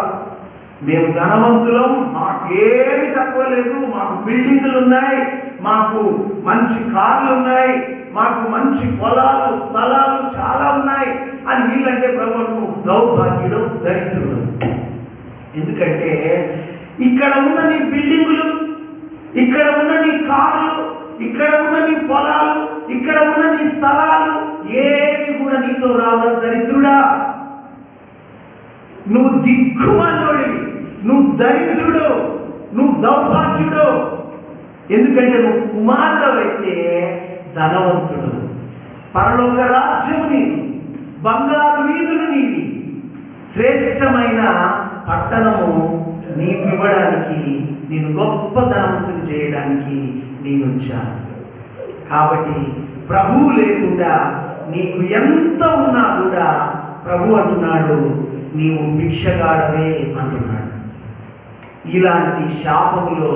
మేము ధనవంతులం, మాకేమి తక్కువ లేదు, మాకు బిల్డింగులు ఉన్నాయి, మాకు మంచి కార్లు ఉన్నాయి, మాకు మంచి పొలాలు స్థలాలు చాలా ఉన్నాయి అని వీళ్ళంటే ప్రభు నువ్వు దౌర్భాగ్యుడు, దరిద్రుడు. ఎందుకంటే ఇక్కడ ఉన్న నీ బిల్డింగులు, ఇక్కడ ఉన్న నీ కార్లు, ఇక్కడ ఉన్న నీ పొలాలు, ఇక్కడ ఉన్న నీ స్థలాలు ఏవి కూడా నీతో రావడం దరిద్రుడా. నువ్వు దిక్కుమాలోడివి, నువ్వు దరిద్రుడు, నువ్వు దౌర్భాగ్యుడు. ఎందుకంటే నువ్వు కుమారుడవైతే ధనవంతుడు, పరలోక రాజ్యము నీది, బంగారు వీధులు నీవి, శ్రేష్టమైన పట్టణము నీకు ఇవ్వడానికి, నేను గొప్ప ధనవంతుని చేయడానికి నేను వచ్చాను. కాబట్టి ప్రభువు లేకుండా నీకు ఎంత ఉన్నా కూడా ప్రభు అంటున్నాడు నీవు భిక్షగాడవే అంటున్నాడు. ఇలాంటి శాపములో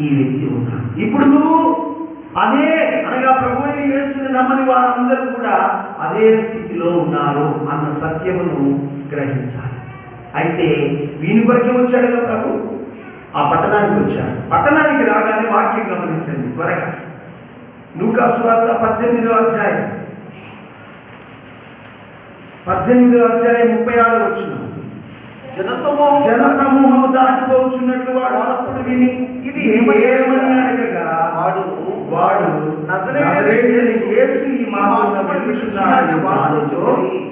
ఈ వ్యక్తి ఉన్నాడు. ఇప్పుడు నువ్వు అదే అనగా ప్రభు అయిన యేసుని నమ్మని వారందరూ కూడా అదే స్థితిలో ఉన్నారు అన్న సత్యమును గ్రహించాలి. అయితే వీని కొరకే వచ్చాడుగా ప్రభు, ఆ పట్టణానికి వచ్చాడు. పట్టణానికి రాగానే వాక్యం గమనించండి త్వరగా. లూకా సువార్త 18వ అధ్యాయం 36వ వచనం. జనసమూహము దాటిపోవచ్చున్నట్లు వాడు చప్పుడు విని ఇది ఏమని అడగగా వాడు నజరేయుడైన యేసు ఈ మార్గమున నడుచుచున్నాడని వారితో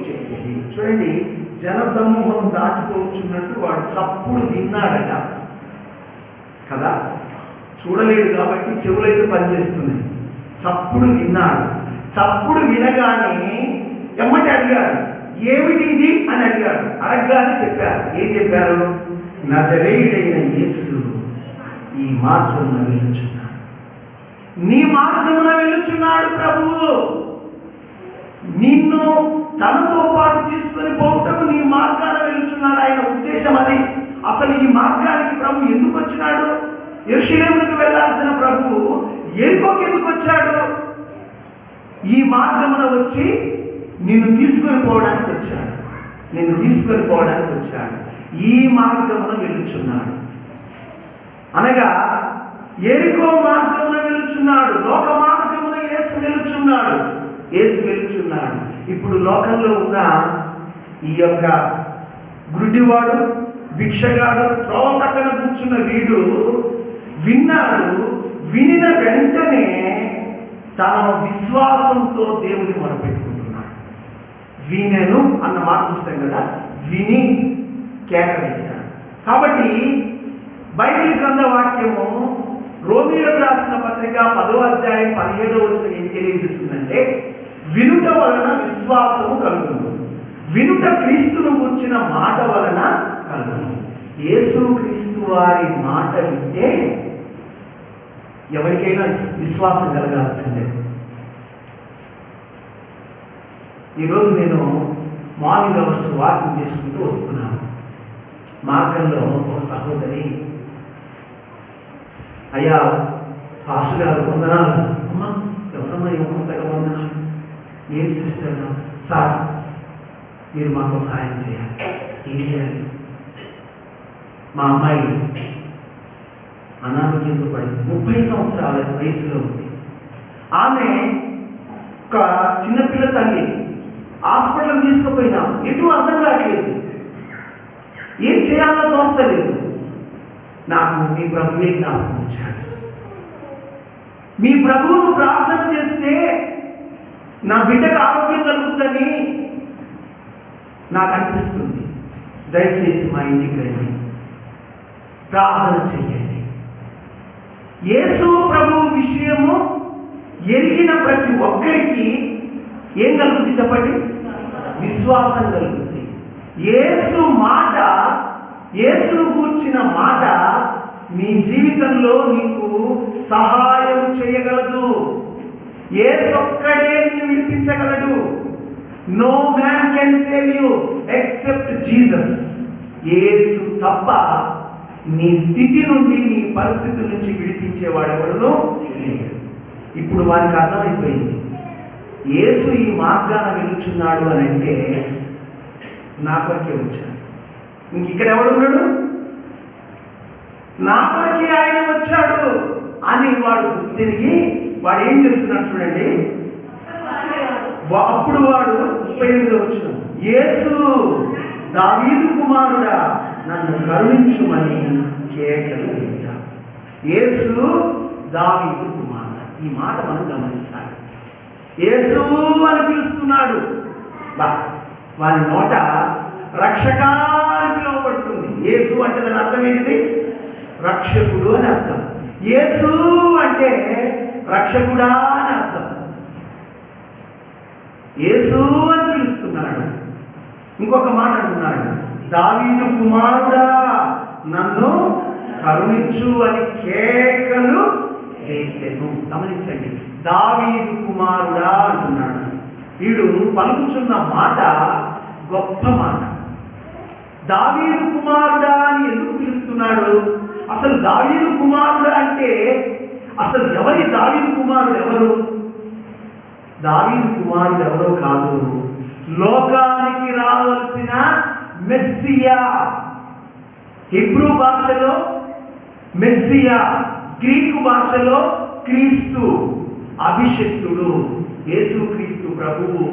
చెప్పి. చూడండి, జనసమూహం దాటిపోవచ్చున్నట్లు వాడు చప్పుడు విన్నాడట కదా. చూడలేడు కాబట్టి చెవులైతే పనిచేస్తున్నాయి. చప్పుడు విన్నాడు. చప్పుడు వినగానే ఎమ్మటి అడిగాడు, ఏమిటి ఇది అని అడిగాడు. అడగగానే చెప్పారు. ఏం చెప్పారు? నజరేయుడైన యేసు ఈ మార్గమున వెళ్ళుచున్నాడు. నీ మార్గమున వెళ్ళుచున్నాడు ప్రభువు. నిన్ను తనతో పాటు తీసుకొని పోవటం నీ మార్గాన వెళ్ళుచున్నాడు. ఆయన ఉద్దేశం అది. అసలు ఈ మార్గానికి ప్రభు ఎందుకు వచ్చినాడు? యెరూషలేమునకు వెళ్ళాల్సిన ప్రభువు ఎరికోకి ఎందుకు వచ్చాడు? ఈ మార్గమున వచ్చి నిన్ను తీసుకొని పోవడానికి వచ్చాడు. నిన్ను తీసుకొని పోవడానికి వచ్చాడు. ఈ మార్గమున వెళ్ళుచున్నాడు అనగా ఎరికో మార్గమున వెళ్ళుచున్నాడు. లోక మార్గమున యేసు వెళ్ళుచున్నాడు. యేసు వెళ్ళుచున్నాడు. ఇప్పుడు లోకంలో ఉన్న ఈ యొక్క గుడ్డివాడు, భిక్షగాడు, త్రోవ ప్రక్కన కూర్చున్న వీడు విన్నాడు. వినిన వెంటనే తన విశ్వాసంతో దేవుని మొరపెట్టుకుంటున్నాడు. వినెను అన్న మాట చూస్తాం కదా, విని కేక వేశాడు. కాబట్టి బైబిల్ గ్రంథ వాక్యము రోమీయులకు రాసిన పత్రిక 10వ అధ్యాయం 17వ వచనం ఏం తెలియజేస్తుందంటే, వినుట వలన విశ్వాసము కలుగును, వినుట క్రీస్తును గుర్చిన మాట వలన కలుగును. యేసు క్రీస్తు వారి మాట వింటే ఎవరికైనా విశ్వాసం కలగాల్సిందే. ఈరోజు నేను మార్నింగ్ అవర్స్ వాకింగ్ చేసుకుంటూ వస్తున్నాను. మార్గంలో ఒక సహోదరి, అయ్యా పాస్టర్ గారు వందనాలు. అమ్మా ఎవరమ్మా కొంతగా వందనాలు? ఏంటి సిస్టర్? సార్ మీరు మాకు సహాయం చేయాలి. ఏం చేయాలి? మా అమ్మాయి అనారోగ్యంతో పడి 30 సంవత్సరాల వయసులో ఉంది. ఆమె ఒక చిన్నపిల్ల తల్లి. హాస్పిటల్కి తీసుకుపోయినాం, ఎటు అర్థం కావట్లేదు, ఏం చేయాలో తోస్తలేదు. నాకు మీ ప్రభువే జ్ఞాపకం వచ్చాడు. మీ ప్రభువును ప్రార్థన చేస్తే నా బిడ్డకు ఆరోగ్యం కలుగుతుందని నాకు అనిపిస్తుంది. దయచేసి మా ఇంటికి రండి, ప్రార్థన చెయ్యండి. యేసు ప్రభు విషయము ఎరిగిన ప్రతి ఒక్కరికి ఏం కలుగుతుంది చెప్పండి? విశ్వాసం కలుగుతుంది. యేసు మాట, యేసును గూర్చిన మాట నీ జీవితంలో నీకు సహాయం చేయగలదు. యేసు ఒక్కడే నిన్ను విడిపించగలడు. No man can save you except Jesus. Yesu తప్ప నీ స్థితి నుండి, నీ పరిస్థితి నుంచి విడిపించేవాడు ఎవడునో లేడు. ఇప్పుడు వానికి అర్థమైపోయింది, యేసు ఈ మార్గాన వెలుచున్నాడు అని అంటే నా కొరకే వచ్చాడు. ఇంక ఇక్కడ ఎవడున్నాడు? నా కొరకే ఆయన వచ్చాడు అని వాడు గుర్తిరిగి వాడు ఏం చేస్తున్నాడు చూడండి. అప్పుడు వాడు 38వ వచనం, యేసు దావీదు కుమారుడా నన్ను కరుణించుమని కేకలు వేయగా. యేసు దావీదు కుమారుడా, ఈ మాట మనం గమనించాలి. యేసు అని పిలుస్తున్నాడు, వారి నోట రక్షక అని పిలువబడుతుంది. యేసు అంటే దాని అర్థం ఏంటిది? రక్షకుడు అని అర్థం. యేసు అంటే రక్షకుడా అని అర్థం. యేసు అని పిలుస్తున్నాడు. ఇంకొక మాట అంటున్నాడు, దావీదు కుమారుడా నన్ను కరుణించు అని కేకలు వేసెను. గమనించండి, దావీదు కుమారుడా అంటున్నాడు. వీడు పలుకుచున్న మాట గొప్ప మాట. దావీదు కుమారుడా అని ఎందుకు పిలుస్తున్నాడు? అసలు దావీదు కుమారుడా అంటే అసలు ఎవరి దావీదు కుమారుడు ఎవరు? దావీదు కుమారుడు ఎవరో కాదు, లోకానికి రావలసిన మెస్సియా. హీబ్రూ భాషలో మెస్సియా, గ్రీకు భాషలో క్రీస్తు, అభిషిక్తుడు. యేసుక్రీస్తు ప్రభువు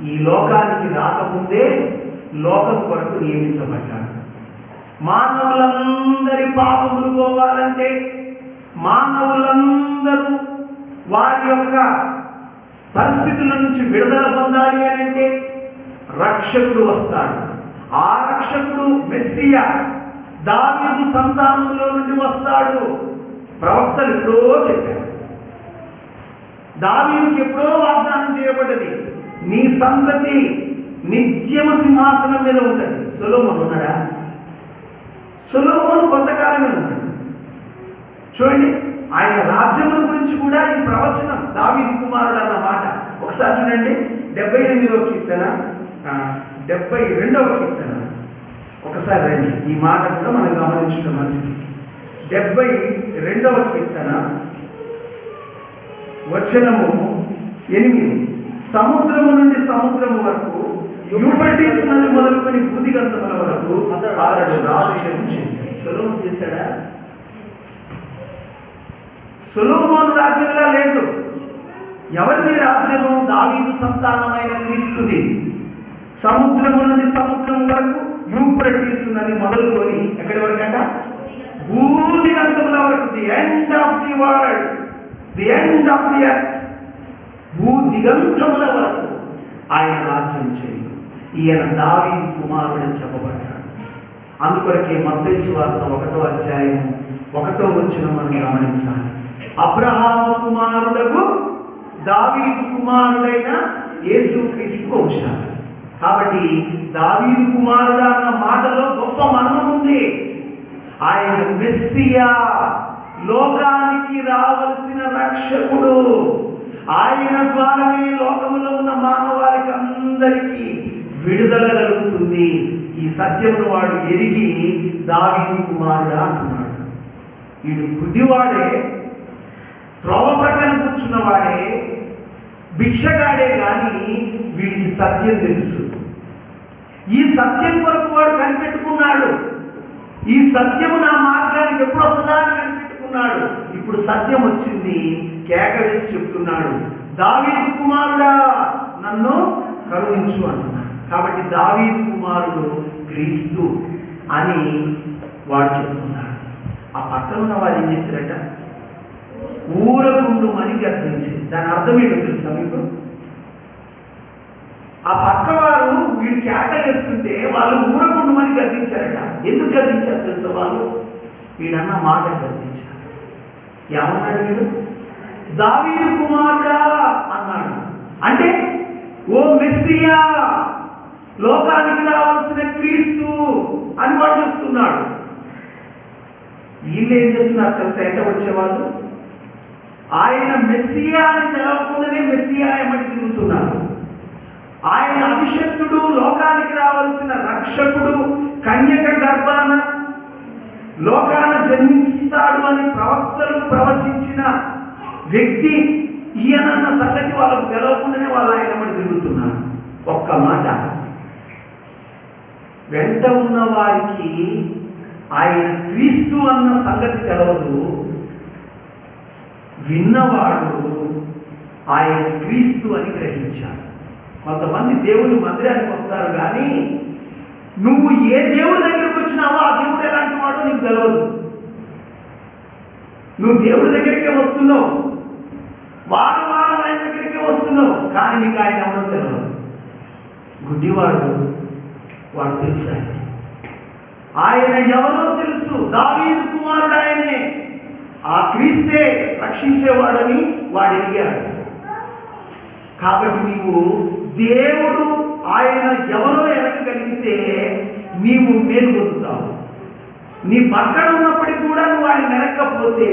ఈ లోకానికి రాకముందే లోకం కొరకు నియమించబడ్డాడు. మానవులందరి పాపములు పోవాలంటే, మానవులందరూ వారి యొక్క పరిస్థితుల నుంచి విడుదల పొందాలి అని అంటే రక్షకుడు వస్తాడు. ఆ రక్షకుడు మెస్సియా దావీదు సంతానంలో నుండి వస్తాడు. ప్రవక్తలు ఎప్పుడో చెప్పారు, దావీదుకి ఎప్పుడో వాగ్దానం చేయబడ్డది, నీ సంతతి నిత్యము సింహాసనం మీద ఉంటుంది. సొలొమోను ఉన్నాడా? సొలొమోను కొంతకాలమే ఉన్నాడు. చూడండి, ఆయన రాజ్యముల గురించి కూడా ఈ ప్రవచనం దావీదు కుమారుడు అన్న మాట ఒకసారి చూడండి. 78వ కీర్తన, 72వ కీర్తన ఒకసారి రండి. ఈ మాట కూడా మనం గమనించడం మంచిది. 72వ కీర్తన వచనము 8, సముద్రము నుండి సముద్రము వరకు, యూఫ్రటీస్ నది మొదలుకొని భూదిగంతముల వరకు అతడు రాజ్యం చెందాడు. సొలొమోను చేశాడా? సొలొమోను రాజ్యంలా లేదు. ఎవరిది రాజ్యము? దావీదు సంతానమైన క్రీస్తుది. సముద్రము నుండి సముద్రం వరకు, యూఫ్రటీస్ నది మొదలుకొని ఎక్కడి వరకంట? భూదిగంతముల వరకు, the end of the world, the end of the earth, భూదిగంతముల వరకు ఆయన రాజ్యం చేయు. ఈయన దావీదు కుమారుడని చెప్పబడ్డాడు. అందుకొరకే మత్తయి సువార్త 1వ అధ్యాయం 1వ వచనం మనం గమనించాలి. అబ్రహాము కుమారుడగు దావీదు కుమారుడైన యేసుక్రీస్తు వంశాలు. కాబట్టి దావీదు కుమారుడు అన్న మాటలో గొప్ప మర్మం ఉంది. ఆయన మెస్సియా, లోకానికి రావలసిన రక్షకుడు. ఆయన ద్వారానే లోకములో ఉన్న మానవాళికి అందరికీ విడుదల కలుగుతుంది. ఈ సత్యమును వాడు ఎరిగి దావీదు కుమారుడా అంటున్నాడు. వీడు గుడ్డివాడే, త్రోవ ప్రక్కన కూర్చున్నవాడే, భిక్షగాడే, కానీ వీడికి సత్యం తెలుసు. ఈ సత్యం కొరకు వాడు కనిపెట్టుకున్నాడు. ఈ సత్యము నా మార్గానికి ఎప్పుడు వస్తుందా అని కనిపెట్టుకున్నాడు. ఇప్పుడు సత్యం వచ్చింది, కేక వేసి చెప్తున్నాడు, దావీదు కుమారుడా నన్ను కరుణించు అంటున్నాడు. కాబట్టి దావీదు కుమారుడు క్రీస్తు అని వాడు చెప్తున్నాడు. ఆ పక్కన ఉన్న వారు ఏం చేశారట? ఊరకుండుమని గర్తించింది. దాని అర్థం ఏంటో తెలుసా మీకు? ఆ పక్కవారు వీడు కేకలేస్తుంటే వాళ్ళు ఊరకుండుమని గర్తించారట. ఎందుకు గర్తించారు తెలుసా? వాళ్ళు వీడన్న మాట గర్తించారు. ఏమన్నాడు వీడు? దావీదు కుమారుడా అన్నాడు. అంటే ఓ మెస్సియా, లోకానికి రావాల్సిన క్రీస్తు అని వాడు చెప్తున్నాడు. వీళ్ళు ఏం చేస్తున్నారు తెలుసా? ఎంట వచ్చేవాళ్ళు ఆయన మెస్సియా అని తెలవకుండానే మెస్సియా ఎమ్మటి తిరుగుతున్నారు. ఆయన అభిషక్తుడు, లోకానికి రావాల్సిన రక్షకుడు, కన్యక గర్భాన లోకాన జన్మిస్తాడు అని ప్రవక్తలు ప్రవచించిన వ్యక్తి ఈయనన్న సంగతి వాళ్ళకు తెలవకుండానే వాళ్ళు ఆయన వెంబడి తిరుగుతున్నారు. ఒక్క మాట, వెంట ఉన్న వారికి ఆయన క్రీస్తు అన్న సంగతి తెలవదు, విన్నవాడు ఆయన క్రీస్తు అని గ్రహించాడు. కొంతమంది దేవుని మందిరానికి వస్తారు కానీ నువ్వు ఏ దేవుడి దగ్గరికి వచ్చినావో ఆ దేవుడు ఎలాంటి వాడో నీకు తెలియదు. నువ్వు దేవుడి దగ్గరికే వస్తున్నావు, వారం వారం ఆయన దగ్గరికే వస్తున్నావు, కానీ నీకు ఆయన ఎవరో తెలియదు. గుడ్డివాడు వాడు తెలుసు, ఆయన ఎవరో తెలుసు. దావీదు కుమారుడు ఆయనే, ఆ క్రీస్తే రక్షించేవాడని వాడు ఎరిగాడు. కాబట్టి నీవు దేవుడు ఆయన ఎవరో ఎరగగలిగితే నీవు మేలు పొందుతావు. నీ పక్కన ఉన్నప్పటికీ కూడా నువ్వు ఆయన ఎరగకపోతే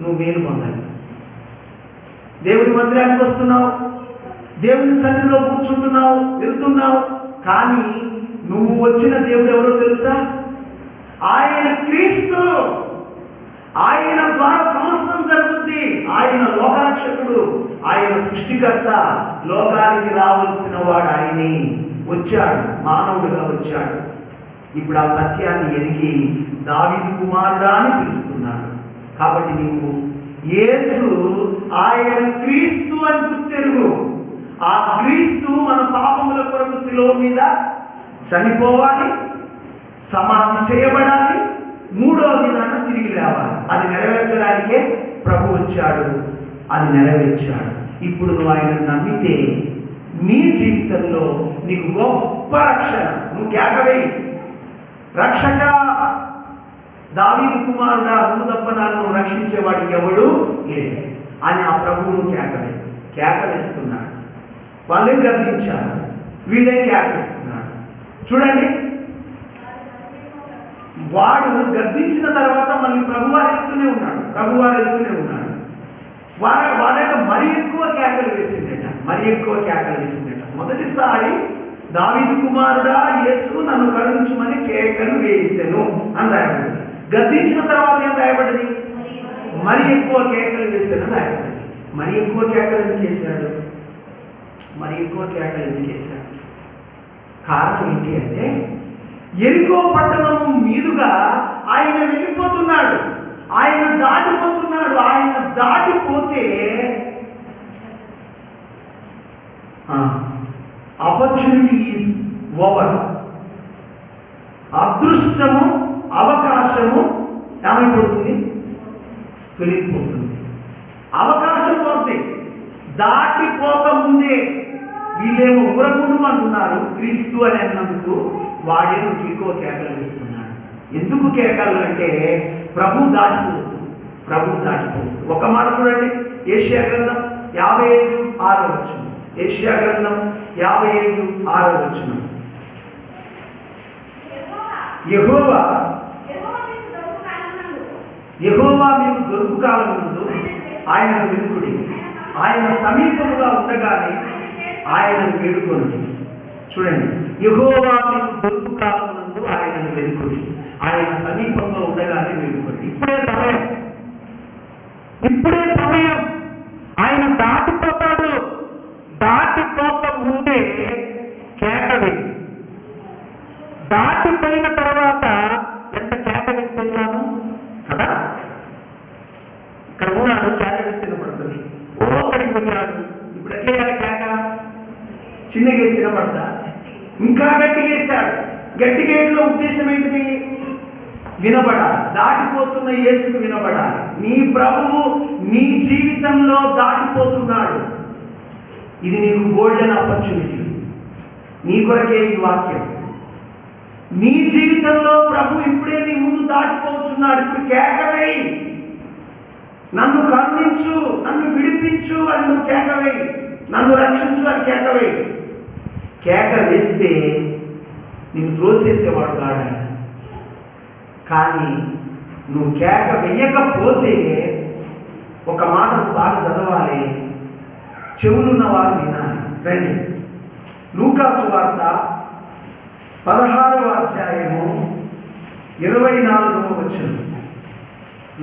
నువ్వు మేలు పొందాలి. దేవుని మందిరానికి వస్తున్నావు, దేవుని సన్నిధిలో కూర్చుంటున్నావు, వెళ్తున్నావు, కానీ నువ్వు వచ్చిన దేవుడు ఎవరో తెలుసా? ఆయన క్రీస్తు. ఆయన ద్వారా సమస్తం జరుగుద్ది. ఆయన లోకరక్షకుడు, ఆయన సృష్టికర్త. లోకానికి రావాల్సిన వాడు ఆయనే. వచ్చాడు, మానవుడిగా వచ్చాడు. ఇప్పుడు ఆ సత్యాన్ని ఎరిగి దావీదు కుమారుడా అని పిలుస్తున్నాడు. కాబట్టి నీవు యేసు ఆయన క్రీస్తు అని గుర్తెరుగు. ఆ క్రీస్తు మన పాపముల కొరకు శిలువ మీద చనిపోవాలి, సమాధి చేయబడాలి, మూడో దినాన తిరిగి లేవాలి. అది నెరవేర్చడానికే ప్రభు వచ్చాడు, అది నెరవేర్చాడు. ఇప్పుడు నువ్వు ఆయన నమ్మితే నీ జీవితంలో నీకు గొప్ప రక్షణ. నువ్వు కేకవేయి, రక్షక దావీదు కుమారుడా, నువ్వు తప్ప నన్ను రక్షించేవాడు ఎవడు లేడు అని ఆ ప్రభువును కేక వేస్తున్నాడు. వాళ్ళని గర్దించారు, వీడే కేకేస్తున్నాడు. చూడండి, వాడు గద్దించిన తర్వాత మళ్ళీ ప్రభువారు వెళ్తూనే ఉన్నాడు. వాడట మరి ఎక్కువ కేకలు వేసిందట. మొదటిసారి దావీదు కుమారుడా యేసు నన్ను కరుణించుమని కేకలు వేయిస్తాను అని రాయబడింది. గద్దించిన తర్వాత ఏం రాయబడింది? మరి ఎక్కువ కేకలు వేసాను రాయబడింది. మరి ఎక్కువ కేకలు ఎందుకు వేశాడు? కారణం ఏంటి అంటే, ఎరికో పట్టణం మీదుగా ఆయన వెళ్ళిపోతున్నాడు, ఆయన దాటిపోతున్నాడు. ఆయన దాటిపోతే ఆపర్చునిటీ ఈజ్ ఓవర్. అదృష్టము, అవకాశము ఏమైపోతుంది? తొలగిపోతుంది. అవకాశం పోతే దాటిపోకముందే వీళ్ళేమో ఊరకుండు అంటున్నారు క్రీస్తు అని అన్నందుకు, వాడేమో ఎక్కువ కేకలు వేస్తున్నాడు. ఎందుకు కేకలు అంటే ప్రభు దాటిపోవద్దు. ఒక మాట చూడండి, ఏషియా గ్రంథం 55:6. ఏషియా గ్రంథం 55:6. యెహోవా మీకు దొరుకు కాలమునందు ఆయనను వెతుకుడి, ఆయన సమీపముగా ఉండగానే ఆయనను వేడుకోండి. చూడండి, యెహోవా మీకు దొరుకు కాలమునందు ఆయనను వెతుకుడి, ఆయన సమీపంగా ఉండగానే వేడుకోండి. ఇప్పుడే సమయం. ఆయన దాటిపోతాడు. దాటిపోక ముందే కేకవే. దాటిపోయిన తర్వాత ఎంత కేక వేస్తున్నాను కదా, ఇక్కడ ఉన్నాడు, కేక వేస్తే పడుతుంది. అక్కడికి పోయాడు, ఇప్పుడు ఎట్లా వేయాలి కేక? చిన్నగా వేస్తే తినపడతా? ఇంకా గట్టిగా వేశాడు. గట్టిగా వేయడంలో ఉద్దేశం ఏంటిది? వినబడాలి. దాటిపోతున్న యేసుకు వినబడాలి. నీ ప్రభువు నీ జీవితంలో దాటిపోతున్నాడు. ఇది నీకు గోల్డెన్ ఆపర్చునిటీ. నీ కొరకే ఈ వాక్యం. నీ జీవితంలో ప్రభు ఇప్పుడే నీ ముందు దాటిపోతున్నాడు. ఇప్పుడు కేకవేయి, నన్ను కరుణించు, నన్ను విడిపించు అని నువ్వు కేకవేయి, నన్ను రక్షించు అని కేకవేయి. కేక వేస్తే నిన్ను త్రోసేసేవాడు కాడు ఆయన. కానీ నువ్వు కేక వెయ్యకపోతే ఒక మాట నువ్వు బాగా చదవాలి, చెవులున్న వారు వినాలి. రండి, లూకా సువార్త 16వ అధ్యాయము 24వ వచనం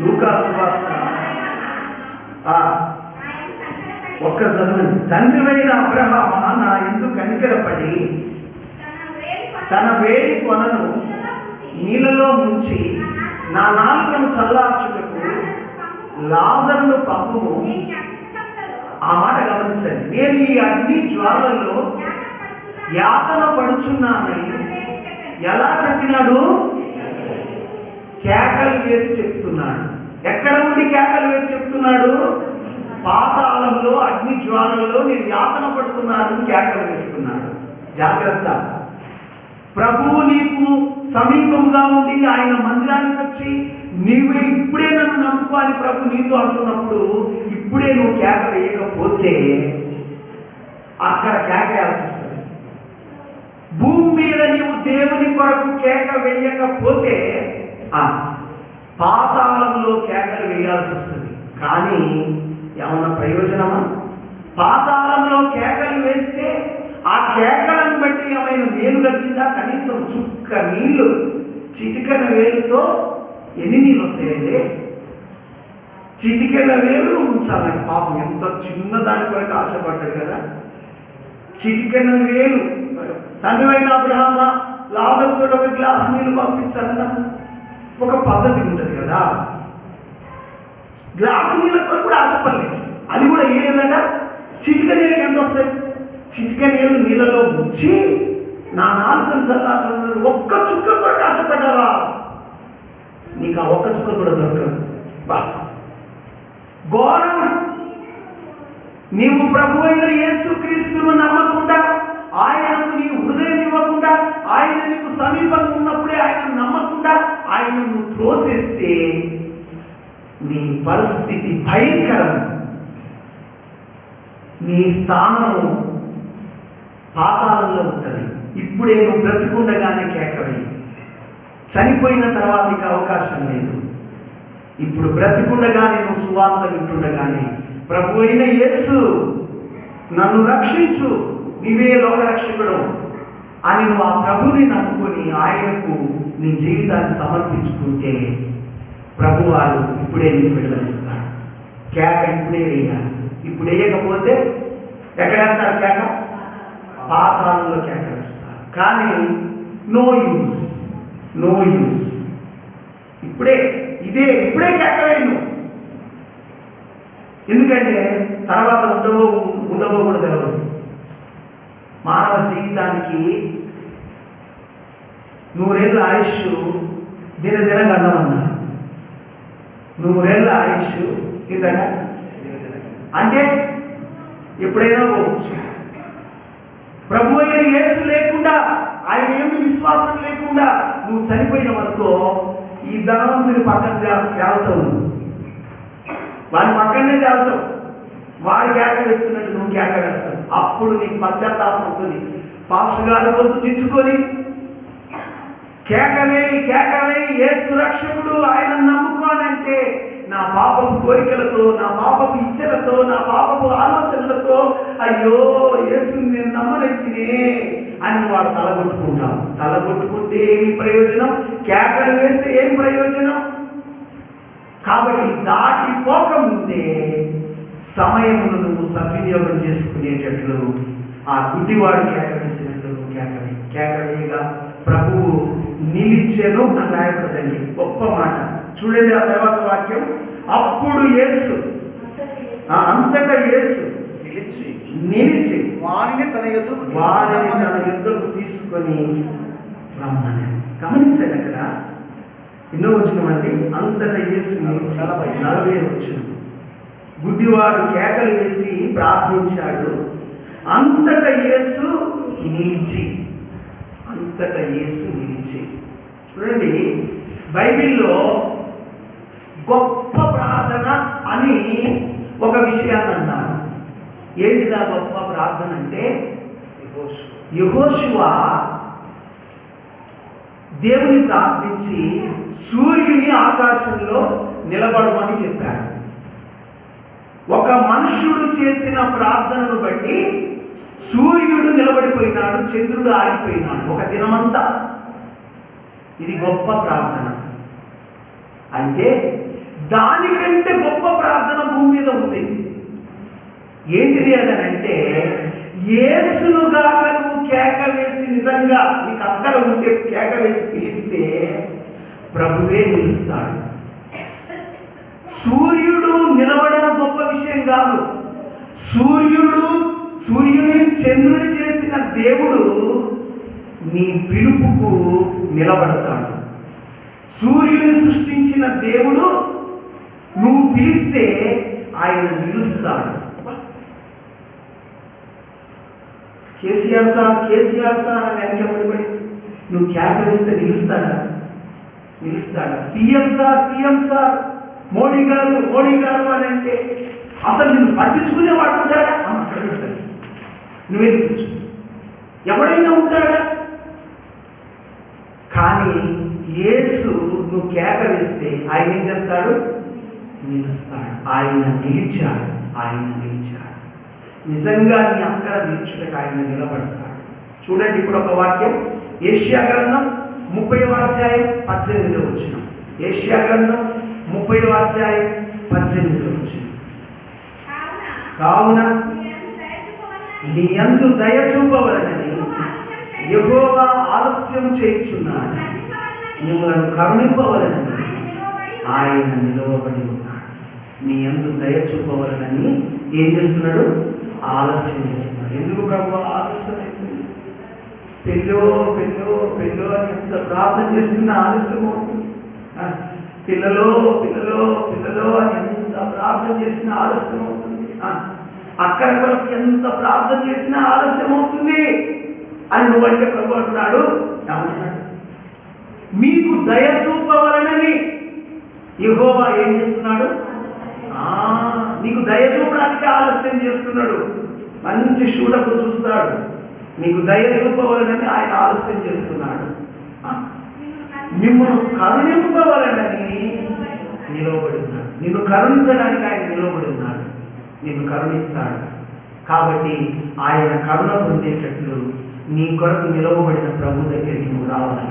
లూకా సువార్త ఒక్క చదవండి. తండ్రివైన అబ్రహామా, నా యందు కనికరపడి తన వేడి కొనను నీళ్ళలో ముంచి నా నాలుకను చల్లార్చుటకు లాజరును పంపుము. ఆ మాట గమనించండి. నేను ఈ అగ్ని జ్వాలల్లో యాతన పడుచున్నానని ఎలా చెప్పినాడు? కేకలు వేసి చెప్తున్నాడు. ఎక్కడ ఉండి కేకలు వేసి చెప్తున్నాడు? పాతాళంలో అగ్ని జ్వాలల్లో నేను యాతన పడుతున్నాను కేకలు వేస్తున్నాడు. జాగ్రత్త. ప్రభువు నీకు సమీపంగా ఉండి ఆయన మందిరానికి వచ్చి నీవే ఇప్పుడే నన్ను నమ్ముకో అని ప్రభు నీతో అంటున్నప్పుడు ఇప్పుడే నువ్వు కేక వేయకపోతే అక్కడ కేక వేయాల్సి వస్తుంది. భూమి మీద నీవు దేవుని కొరకు కేక వేయకపోతే పాతాళంలో కేకలు వేయాల్సి వస్తుంది. కానీ ఏమన్నా ప్రయోజనమా? పాతాళంలో కేకలు వేస్తే ఆ కేకలను బట్టి ఏమైనా మేలు కలిగిందా? కనీసం చుక్క నీళ్లు చిటికెన వేలుతో ఎన్ని నీళ్ళు వస్తాయండి? చిటికెన వేలు ఉంచాలని. పాపం ఎంత చిన్నదాని కొరకు ఆశపడ్డాడు కదా. చిటికెన వేలు. తండ్రివైన అబ్రహామా, లాజరుతో ఒక గ్లాస్ నీళ్లు పంపించాలన్నా ఒక పద్ధతి ఉంటుంది కదా. గ్లాసు నీళ్ళ కొరకు కూడా ఆశపడలేదు. అది కూడా ఏదంట, చిటిక నీళ్ళకి ఎంత వస్తాయి? చిటిక నీళ్ళు నీళ్ళలో ముంచి నా నాలుకను చల్లార్చుకున్నాడు. ఒక్క చుక్క కొరకు ఆశపడ్డావా? నీకు ఆ ఒక్క చుక్క కూడా దొరకదు. బా ఘోరం. నీవు ప్రభు అయిన యేసుక్రీస్తును నమ్మకుండా, ఆయనకు నీ హృదయం ఇవ్వకుండా, ఆయన నీకు సమీపంగా ఉన్నప్పుడే ఆయన నమ్మకుండా ఆయన నువ్వు త్రోసేస్తే నీ పరిస్థితి భయంకరం. నీ స్థానము పాతాళంలో ఉంటుంది. ఇప్పుడే నువ్వు బ్రతికుండగానే కేకవేయి. చనిపోయిన తర్వాత ఇక అవకాశం లేదు. ఇప్పుడు బ్రతికుండగానే నువ్వు సువార్త వింటుండగానే ప్రభు అయిన యేసు నన్ను రక్షించు, నీవే లోకరక్షకుడు అని నువ్వు ఆ ప్రభుని నమ్ముకొని ఆయనకు నీ జీవితాన్ని సమర్పించుకుంటే ప్రభువారు ఇప్పుడే నీకు విడుదలిస్తాడు. కేక ఇప్పుడే వేయాలి. ఇప్పుడు వేయకపోతే ఎక్కడేస్తారు కేక? పాతాళంలో కేక వేస్తారు. కానీ నో యూస్, నో యూస్. ఇప్పుడే ఇప్పుడే కేక వేయను. ఎందుకంటే తర్వాత ఉండవో కూడా తెలియదు. మానవ జీవితానికి 100 ఏళ్ళ ఆయుష్ దినదిన గండమన్నారు. 100 ఏళ్ళ ఆయుష్ కిందట అంటే ఎప్పుడైనా పోవచ్చు. ప్రభు అయిన యేసు లేకుండా, ఆయన ఏమి విశ్వాసం లేకుండా నువ్వు చనిపోయిన వరకు ఈ ధనవంతుని పక్కన తేలుతావు. వాడి పక్కనే తేలుతావు. వాడి కేక వేస్తున్నట్టు నువ్వు కేక వేస్తావు. అప్పుడు నీకు పశ్చాత్తాపం వస్తుంది. పాస్టర్ గారు గొంతు దించుకొని కేకవేయి యేసు రక్షకుడు, ఆయన నమ్ముకోనంటే నా పాపపు కోరికలతో, నా పాపపు ఇచ్చలతో, నా పాపపు ఆలోచనలతో అయ్యో యేసుని నేను నమ్మనెత్తినే అని వాడు తలగొట్టుకుంటాం. తలగొట్టుకుంటే ఏమి ప్రయోజనం? కేకలు వేస్తే ఏం ప్రయోజనం? కాబట్టి దాటిపోకముందే సమయమును నువ్వు సద్వినియోగం చేసుకునేటట్లు ఆ గుడ్డివాడు కేక వేసినట్లు నువ్వు కేకవేయగా ప్రభువు నిలిచెను అని రాయబడదండి. గొప్ప మాట. చూడండి ఆ తర్వాత వాక్యం. అప్పుడు యేసు, అంతటా యేసు నిలిచి వారిని తన యుద్ధకు తీసుకొని రమ్మని. గమనించండి అక్కడ ఎన్నో వచ్చినామండి. అంతటా యేసు నిలిచి 40 వచ్చిన. గుడ్డివాడు కేకలు వేసి ప్రార్థించాడు. అంతటా యేసు నిలిచి, అంతటా యేసు నిలిచి. చూడండి బైబిల్లో గొప్ప ప్రార్థన అని ఒక విషయాన్ని అన్నారు. ఏంటిదా గొప్ప ప్రార్థన అంటే? యెహోషువ దేవుని ప్రార్థించి సూర్యుని ఆకాశంలో నిలబడమని చెప్పాడు. ఒక మనుష్యుడు చేసిన ప్రార్థనను బట్టి సూర్యుడు నిలబడిపోయినాడు, చంద్రుడు ఆగిపోయినాడు ఒక దినమంతా. ఇది గొప్ప ప్రార్థన. అయితే దానికంటే గొప్ప ప్రార్థన భూమి మీద ఉంది. ఏంటిది అని అంటే, యేసునుగాక నువ్వు కేక వేసి, నిజంగా నీకు అక్కర ఉంటే కేక వేసి పిలిస్తే ప్రభువే నిలుస్తాడు. సూర్యుడు నిలబడడం గొప్ప విషయం కాదు. సూర్యుని చంద్రుని చేసిన దేవుడు నీ పిలుపుకు నిలబడతాడు. సూర్యుని సృష్టించిన దేవుడు నువ్వు పిలిస్తే ఆయన నిలుస్తాడు. కేసీఆర్ సార్ అని వెనకబడి నువ్వు కేక వేస్తే నిలుస్తాడా? పిఎం సార్ మోడీ గారు అని అంటే అసలు నిన్ను పట్టించుకునేవాడు ఉంటాడా? అక్కడ ఉంటాడు. నువ్వే కూర్చో, ఎవడైనా ఉంటాడా? కానీ యేసు నువ్వు కేక వేస్తే ఆయన ఏం చేస్తాడు? నిలుస్తాడు. ఆయన నిలిచాడు. నిజంగా నీ అక్కర తీర్చుటకు ఆయన నిలబడతాడు. చూడండి, ఇప్పుడు ఒక వాక్యం, ఏషియా గ్రంథం 30వ అధ్యాయం 18వ వచనం. ఏషియా గ్రంథం 30వ అధ్యాయం 18వ వచనం. కావున నీ యందు దయ చూపవలనని యెహోవా ఆలస్యం చేయుచున్నాడు, మిమ్మల్ని కరుణింపవలనని ఆయన నిలవబడి ఉన్నాడు. నీ యందు దయ చూపవలనని ఏం చేస్తున్నాడు? ఆలస్యం చేస్తున్నాడు. ఎందుకు ప్రభు ఆలస్యం అవుతుంది? పెళ్ళో అని ఎంత ప్రార్థన చేస్తున్నా ఆలస్యం అవుతుంది. పిల్లలో అని ఎంత ప్రార్థన చేసినా ఆలస్యం అవుతుంది. అక్కర కొరకు ఎంత ప్రార్థన చేసినా ఆలస్యం అవుతుంది అని నువ్వంటే ప్రభు అంటున్నాడు. మీకు దయ చూపవలనని యెహోవా ఏం చేస్తున్నాడు? నీకు దయ చూపడానికి ఆలస్యం చేస్తున్నాడు. మంచి షూటప్పుడు చూస్తాడు. నీకు దయ చూపవలనని ఆయన ఆలస్యం చేస్తున్నాడు. మిమ్మల్ని కరుణింపవలనని నిలవబడి ఉన్నాడు. నిన్ను కరుణించడానికి ఆయన నిలవబడి ఉన్నాడు. నిన్ను కరుణిస్తాడు. కాబట్టి ఆయన కరుణ పొందేటట్లు నీ కొరకు నిలవబడిన ప్రభు దగ్గరికి నువ్వు రావాలి.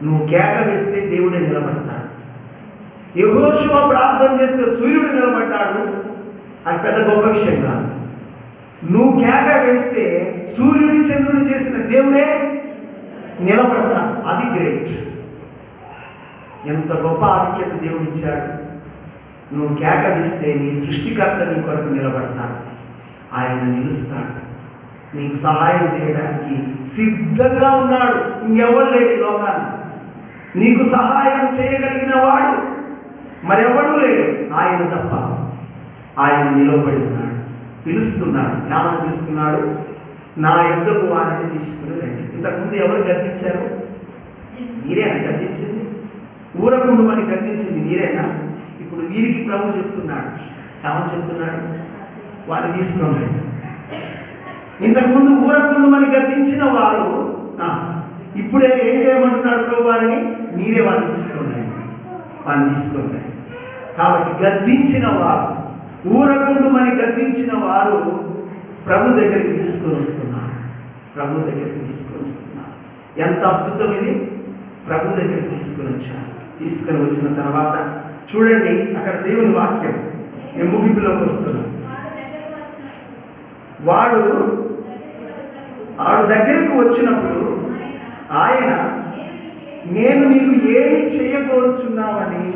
నువ్వు కేక వేస్తే దేవుడే నిలబడతాడు. యెహోషువ ప్రార్థన చేస్తే సూర్యుడు నిలబడ్డాడు. అది పెద్ద గొప్ప విషయం కాదు. నువ్వు కేక వేస్తే సూర్యుని చంద్రుని చేసిన దేవుడే నిలబడతాడు. అది గ్రేట్. ఎంత గొప్ప ఆధిక్యత దేవుడు ఇచ్చాడు. నువ్వు కేక వేస్తే నీ సృష్టికర్త నీ కొరకు నిలబడతాడు. ఆయన నిలుస్తాడు. నీకు సహాయం చేయడానికి సిద్ధంగా ఉన్నాడు. ఇంకెవరు లేడు ఈ లోకాన్ని. నీకు సహాయం చేయగలిగిన వాడు మరెవడూ లేడు, ఆయన తప్ప. ఆయన నిలబడి ఉన్నాడు, పిలుస్తున్నాడు. ఏమని పిలుస్తున్నాడు? నా యుద్ధకు వారిని తీసుకుని రండి. ఇంతకుముందు ఎవరు గద్దించారు? మీరేనా గద్దించింది? ఊరకుండమని గద్దించింది మీరేనా? ఇప్పుడు వీరికి ప్రభు చెప్తున్నాడు. ఏమని చెప్తున్నాడు? వారిని తీసుకుని రండి. ఇంతకుముందు ఊరకుండమని గద్దించిన వారు ఇప్పుడే ఏం చేయమంటున్నాడు ప్రభు? వారిని మీరే వారిని తీసుకుని రండి. కాబట్టి గద్దించిన వారు, ఊరకుండమని గద్దించిన వారు ప్రభు దగ్గరికి తీసుకొని వస్తున్నారు. ఎంత అద్భుతం ఇది! ప్రభు దగ్గరికి తీసుకొని వచ్చిన తర్వాత చూడండి, అక్కడ దేవుని వాక్యం. నేను ముగింపులోకి వస్తున్నాను. వాడు దగ్గరకు వచ్చినప్పుడు ఆయన, నేను నీకు ఏమి చేయబోతున్నావని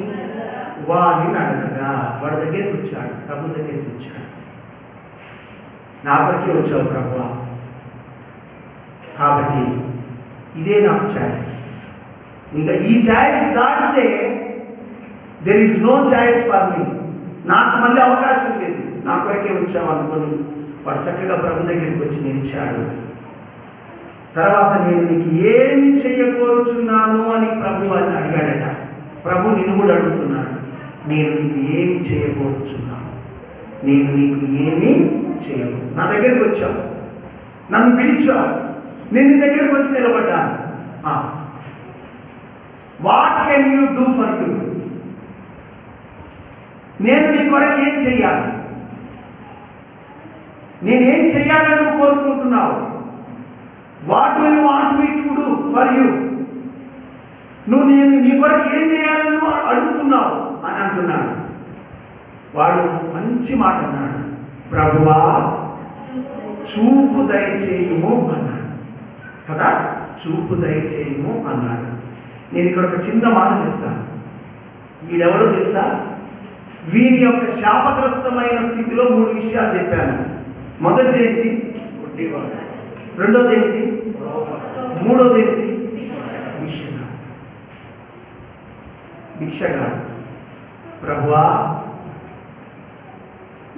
వాడిని అడగగా, వాడి దగ్గరికి వచ్చాడు. ప్రభు దగ్గరికి వచ్చాడు. నా వరకే వచ్చావు ప్రభు, కాబట్టి ఇదే నాకు ఛాయిస్. ఇంకా ఈ ఛాయిస్ దాటితే there is no choice for me. నాకు మళ్ళీ అవకాశం లేదు. నా కొరకే వచ్చావు అనుకొని వాడు చక్కగా ప్రభు దగ్గరికి వచ్చి నిలిచాడు. తర్వాత నేను నీకు ఏమి చేయకోరుచున్నాను అని ప్రభు వారిని అడిగాడట. ప్రభు నిన్ను కూడా అడుగుతున్నాడు, నేను నీకు ఏమి చేయకోరుచున్నాను? నేను నీకు ఏమి చేయకు. నా దగ్గరికి వచ్చావు, నన్ను పిలిచావు, నేను నీ దగ్గరికి వచ్చి నిలబడ్డాను. What can you do for you? నేను నీ కొరకు ఏం చెయ్యాలి? నేనేం చెయ్యాలని నువ్వు కోరుకుంటున్నావు? What do you want me to do for you? నేను నీ కొరకు ఏం చేయాలని అడుగుతున్నావు అని అంటున్నాడు. వాడు మంచి మాట అన్నాడు, ప్రభువా చూపు దయచేయుము అన్నాడు కదా, చూపు దయచేయుము అన్నాడు. నేను ఇక్కడ ఒక చిన్న మాట చెప్తాను. వీడెవడో తెలుసా? వీరి యొక్క శాపగ్రస్తమైన స్థితిలో 3 విషయాలు చెప్పాను. మొదటిది ఏంటిది? రెండోది ఏంటిది? మూడోది ఏంటిది? భిక్షగాడు. ప్రభువా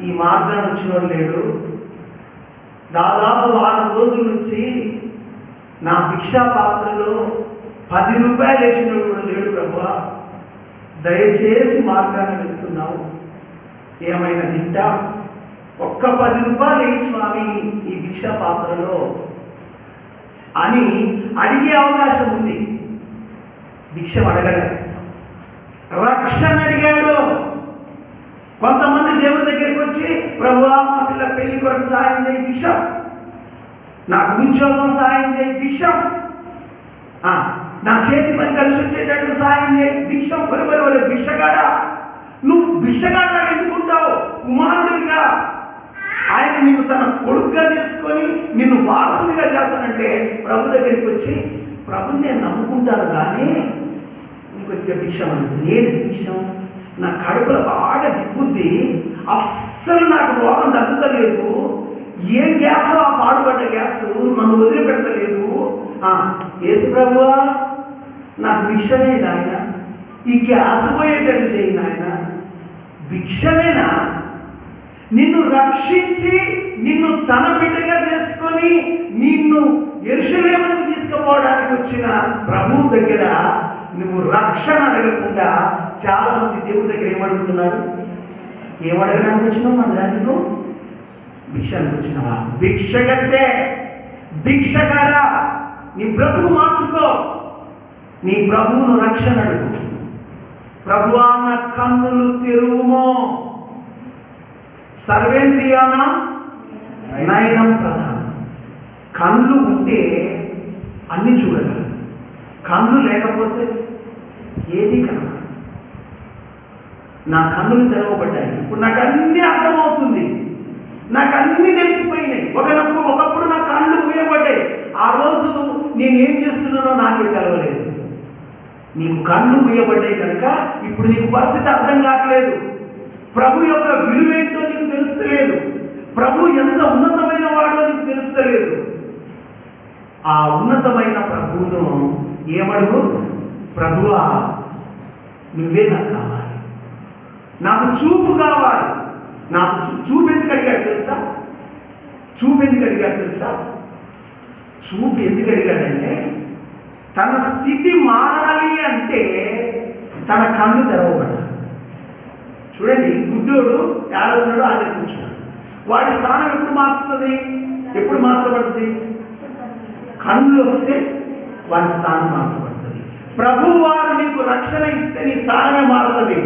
ఈ మార్గాన్ని వచ్చినోడు లేడు, దాదాపు 4 రోజుల నుంచి నా భిక్షా పాత్రలో 10 రూపాయలు వేసినోడు కూడా లేడు ప్రభువా, దయచేసి మార్గాన్ని వెళ్తున్నావు, ఏమైనా తింటా, ఒక్క 10 రూపాయలు వేయి స్వామి ఈ భిక్షా పాత్రలో అని అడిగే అవకాశం ఉంది. భిక్షం అడగడు, రక్షణ అడిగాడు. కొంతమంది దేవుడి దగ్గరికి వచ్చి, ప్రభువా మా పిల్ల పెళ్లి కొరకు సాయం చేయి భిక్షం, నాకు ఉద్యోగం సాయం చేయి భిక్షం, నా చేతి పని కలిసి వచ్చేటట్టు సాయం చేయి భిక్షం. ఒరే భిక్షగాడా, నువ్వు భిక్షగాడలాగా ఎందుకుంటావు? కుమారుడిగా ఆయన నిన్ను తన కొడుకుగా చేసుకొని నిన్ను వారసునిగా చేస్తానంటే ప్రభు దగ్గరికి వచ్చి, ప్రభుని నేను నమ్ముకుంటాను కానీ ఇంకొద్దిగా భిక్షం అడుగుతుంది. ఏంటి భిక్షం? నా కడుపులో బాగా దిక్కుద్ది, అస్సలు నాకు రోగం తగ్గుతలేదు, ఏం గ్యాస్ ఆ పాడుపడ్డ గ్యాస్ నన్ను వదిలిపెడతలేదు, యేసు ప్రభువా నాకు భిక్షమే నాయన, ఈ గ్యాస్ పోయేటట్టు చేయి నాయన, భిక్షమేనా? నిన్ను రక్షించి నిన్ను తన బిడ్డగా చేసుకొని నిన్ను యెరూషలేమునకు తీసుకుపోవడానికి వచ్చిన ప్రభువు దగ్గర నువ్వు రక్షణ అడగకుండా చాలా మంది దేవుడి దగ్గర ఏమడుగుతున్నారు? ఏమడగడానికి వచ్చినావు? మందిరానికి నువ్వు భిక్షానికి వచ్చినావా? భిక్షగత్తే, భిక్షగాడా, నీ బ్రతుకు మార్చుకో, నీ ప్రభువును రక్షణ అడుగు. ప్రభువా నా కన్నులు తెరువుమో, సర్వేంద్రియాన నయనం ప్రధానం. కళ్ళు ఉంటే అన్ని చూడగలరు, కళ్ళు లేకపోతే ఏది కనబడదు. నా కన్నులు తెరవబడ్డాయి, ఇప్పుడు నాకు అన్నీ అర్థమవుతుంది, నాకు అన్నీ తెలిసిపోయినాయి. ఒకప్పుడు నా కళ్ళు మూయబడ్డాయి, ఆ రోజు నేను ఏం చేస్తున్నానో నాకే తెలవలేదు. నీకు కళ్ళు మూయబడ్డాయి కనుక ఇప్పుడు నీకు పరిస్థితి అర్థం కావట్లేదు, ప్రభు యొక్క విలువేంటో నీకు తెలుస్తలేదు, ప్రభు ఎంత ఉన్నతమైన వాడో నీకు తెలుస్తలేదు. ఆ ఉన్నతమైన ప్రభువును ఏమడుగు? ప్రభువా నువ్వే నాకు కావాలి, నాకు చూపు కావాలి. నాకు చూపు ఎందుకు అడిగాడు తెలుసా? చూపు ఎందుకు అడిగాడు తెలుసా? చూపు ఎందుకు అడిగాడంటే తన స్థితి మారాలి అంటే తన కళ్ళు తెరవబడాలి. చూడండి, గుడ్డోడు ఏడున్నాడు, ఆయన కూర్చున్నాడు, వాడి స్థానం ఎప్పుడు మార్చుతుంది? ఎప్పుడు మార్చబడుతుంది? కళ్ళు వస్తే వాడి స్థానం మార్చబడుతుంది. ప్రభు వారు నీకు రక్షణ ఇస్తే నీ స్థానమే మారుతుంది.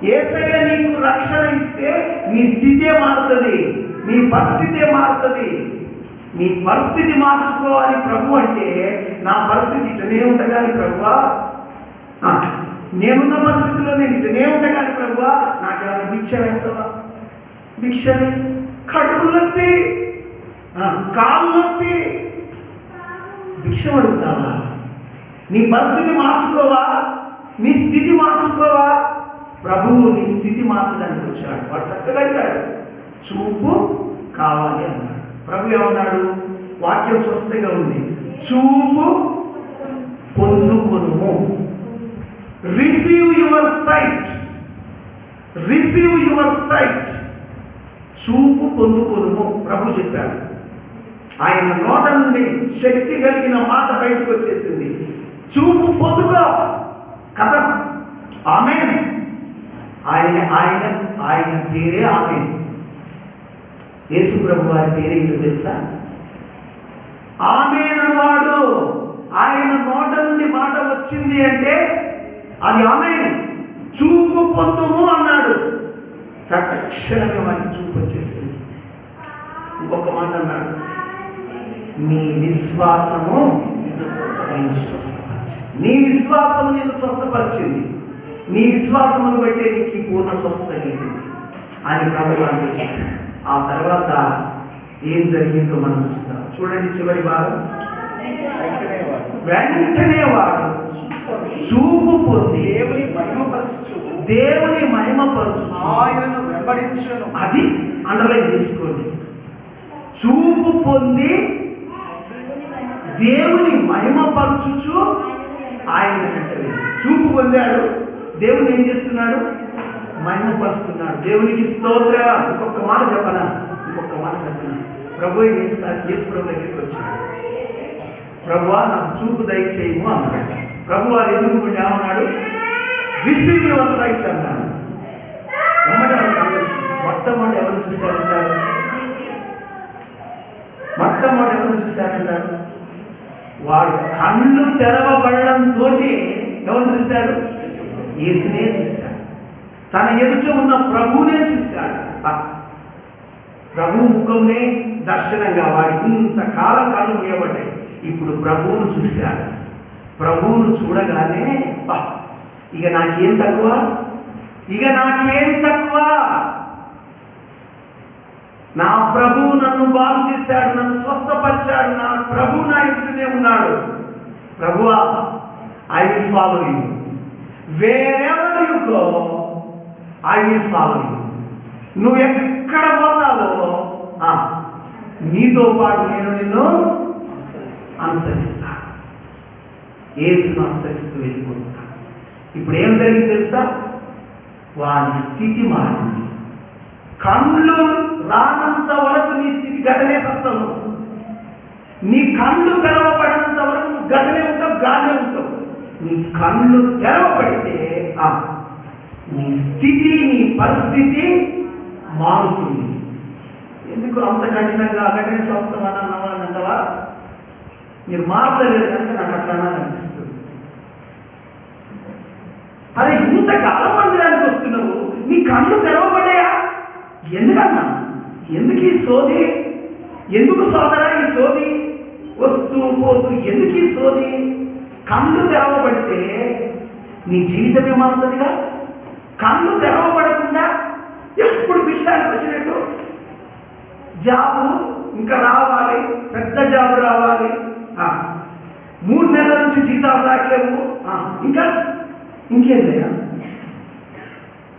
యేసయ్య నీకు రక్షణ ఇస్తే నీ స్థితే మారుతుంది, నీ పరిస్థితే మారుతుంది. నీ పరిస్థితి మార్చుకోవాలి ప్రభు అంటే, నా పరిస్థితి ఇటనే ఉండగాని ప్రభువా, నేనున్న పరిస్థితిలో నేను ఇటనే ఉండగాని ప్రభువా, నాకేమైనా భిక్ష వేస్తావా? భిక్షని కడుపు నొప్పి, కాలు నొప్పి, భిక్ష అడుగుతావా? నీ పరిస్థితి మార్చుకోవా? నీ స్థితి మార్చుకోవా? ప్రభువు నీ స్థితి మార్చడానికి వచ్చాడు. వాడు చక్కగా అడిగాడు, చూపు కావాలి అన్నాడు. ప్రభు ఏమన్నాడు? వాక్యం స్పష్టంగా ఉంది, చూపు పొందుకొనుము. Receive your sight, receive your sight. చూపు పొందుకొనుము ప్రభు చెప్పాడు. ఆయన నోట నుండి శక్తి కలిగిన మాట బయటకు వచ్చేసింది, చూపు పొందుకో, కథం. ఆమేన్. ఆయన ఆయన ఆయన పేరే ఆమేన్. యేసు ప్రభు వారి పేరేంటో తెలుసా? ఆమేన్ అన్నవాడు. ఆయన నోట నుండి మాట వచ్చింది అంటే అది ఆమేన్. చూపు పొందుము అన్నాడు, తక్షణమే వారికి చూపు వచ్చేసింది. ఇంకొక మాట అన్నాడు, నీ విశ్వాసము స్వస్థపరిచింది. నీ విశ్వాసము నిన్ను స్వస్థపరిచింది, నీ విశ్వాసమును బట్టే నీకు ఈ పూర్ణ స్వస్థత కలిగింది అని ప్రభువు అంటున్నాడు. ఆ తర్వాత ఏం జరిగిందో మనం చూస్తాం. చూడండి చివరి భాగం. వెంటనే వాడు చూపు పొంది దేవుని మహిమపరచు ఆయనను వెంబడించును. అది అండర్లైన్ చేసుకోండి. చూపు పొంది దేవుని మహిమపరచుచు ఆయన వెంట వెళ్ళి. చూపు పొందాడు, దేవుని ఏం చేస్తున్నాడు? మహిమపరుస్తున్నాడు. దేవునికి స్తోత్రం. ఇంకొక మాట చెప్పనా? ప్రభు యేసు ప్రభు దగ్గరికి వచ్చాడు. ప్రభువా నాకు చూపు దయచేయము అన్నాడు. ప్రభు వారు ఎదురుకుంటే ఏమన్నాడు? రిసీవ్ యువర్ సైట్ అన్నాడు. మొట్టమొదటి ఎవరు చూశారంటారు? వాడు కళ్ళు తెరవబడడంతో ఎవరు చూశాడు? యేసునే చూశాడు. తన ఎదుట ఉన్న ప్రభువునే చూశాడు. ప్రభు ముఖంనే దర్శనంగా వాడి ఇంతకాలం కళ్ళు మూయబడ్డాయి. ఇప్పుడు ప్రభువును చూశాడు. ప్రభువును చూడగానే ఇక నాకేం తక్కువ, నా ప్రభువు నన్ను బాగు చేశాడు, నన్ను స్వస్థపరిచాడు, నా ప్రభువు నా ఎదుటనే ఉన్నాడు. ప్రభువా, I will follow you, wear ever you go I will follow you. నువ్వు ఎక్కడ పోతావో నీతో పాటు నేను నిన్ను అనుసరిస్తా. యేసును అనుసరిస్తూ వెళ్ళిపోతున్నాడు. ఇప్పుడు ఏం జరిగింది తెలుసా? వాని స్థితి మారింది. కళ్ళు రానంత వరకు నీ స్థితి గడనే సస్తావు. నీ కళ్ళు తెరవబడినంత వరకు నువ్వు గడనే ఉంటావు, గానే ఉంటావు. నీ కళ్ళు తెరవబడితే నీ స్థితి, నీ పరిస్థితి మారుతుంది. ఎందుకు అంత కఠినంగా గడనే స్వస్థమని అన్నవా? మీరు మారలేదు కనుక నాకు అట్లా అనిపిస్తుంది. అరే, ఇంతకాలం మందిరానికి వస్తున్నావు, నీ కళ్ళు తెరవబడ్డాయా? ఎందుకమ్మా? ఎందుకు ఈ సోది? ఎందుకు సోదరా ఈ సోది? వస్తూ పోతూ ఎందుకు ఈ సోది? కళ్ళు తెరవబడితే నీ జీవితమే మారుతుందిగా. కళ్ళు తెరవబడకుండా ఎప్పుడు భిక్షానికి వచ్చినట్టు జాబు ఇంకా రావాలి, పెద్ద జాబు రావాలి, 3 నెలల నుంచి జీతాలు రావట్లేవు, ఇంకేందయ్యా?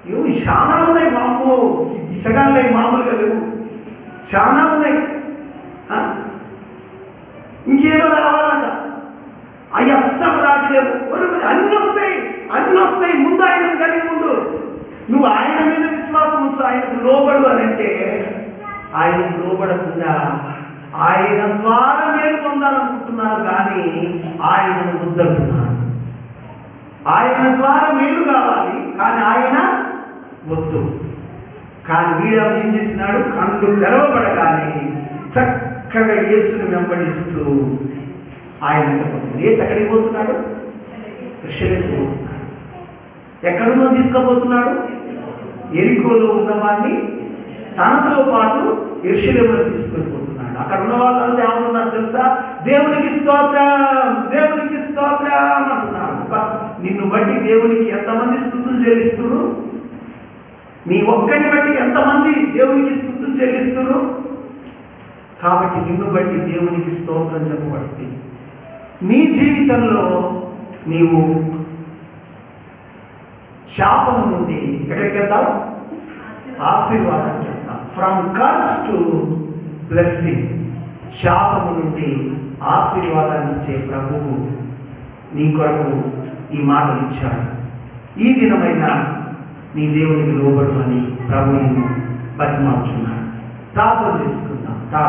ఇవి చాలా ఉన్నాయి మామూ, ఇచ్చగానే మామూలుగా లేవు, చాలా ఉన్నాయి. ఇంకేదో రావాలంట, అవి అస్సలు రావట్లేవు. అన్ని వస్తాయి. ముందు ఆయన కలిగి ఉండు. నువ్వు ఆయన మీద విశ్వాసం ఉంచు, ఆయనకు లోబడు అని అంటే ఆయనకు లోబడకుండా ఆయన ద్వారా మేలు పొందాలనుకుంటున్నారు, కానీ ఆయనను వద్దంటున్నారు. ఆయన ద్వారా మేలు కావాలి, కానీ ఆయన వద్దు. కానీ వీడు ఏం చేసినాడు? కళ్ళు తెరవబడగానే చక్కగా యేసుని వెంబడిస్తూ ఆయన పోతున్నాడు. యేసు ఎక్కడికి పోతున్నాడు? యెరూషలేముకు పోతున్నాడు. ఎక్కడున్నా తీసుకుపోతున్నాడు? యెరికోలో ఉన్నవాడిని తనతో పాటు యెరూషలేముకు తీసుకొని పోతున్నాడు. అక్కడ ఉన్న వాళ్ళంతా ఏమన్నారు తెలుసా? దేవునికి స్తోత్రం అంటున్నారు. నిన్ను బట్టి దేవునికి ఎంతమంది స్తుతులు చెల్లిస్తున్నారు? నీ ఒక్కని బట్టి ఎంతమంది దేవునికి స్తుతులు చెల్లిస్తున్నారు? కాబట్టి నిన్ను బట్టి దేవునికి స్తోత్రం చెప్పబడుతుంది. నీ జీవితంలో నీవు శాపం నుండి ఎక్కడికి వెళ్తావు? ఆశీర్వాదానికి వెళ్తావు. From curse to blessing. శాపము నుండి ఆశీర్వాదాన్ని ఇచ్చే ప్రభువు నీ కొరకు ఈ మాటలు ఇచ్చాడు. ఈ దినమైన నీ దేవునికి లోబడు అని ప్రభు నిన్ను బతిమాలుచున్నాడు. ప్రార్థన చేసుకుందాం.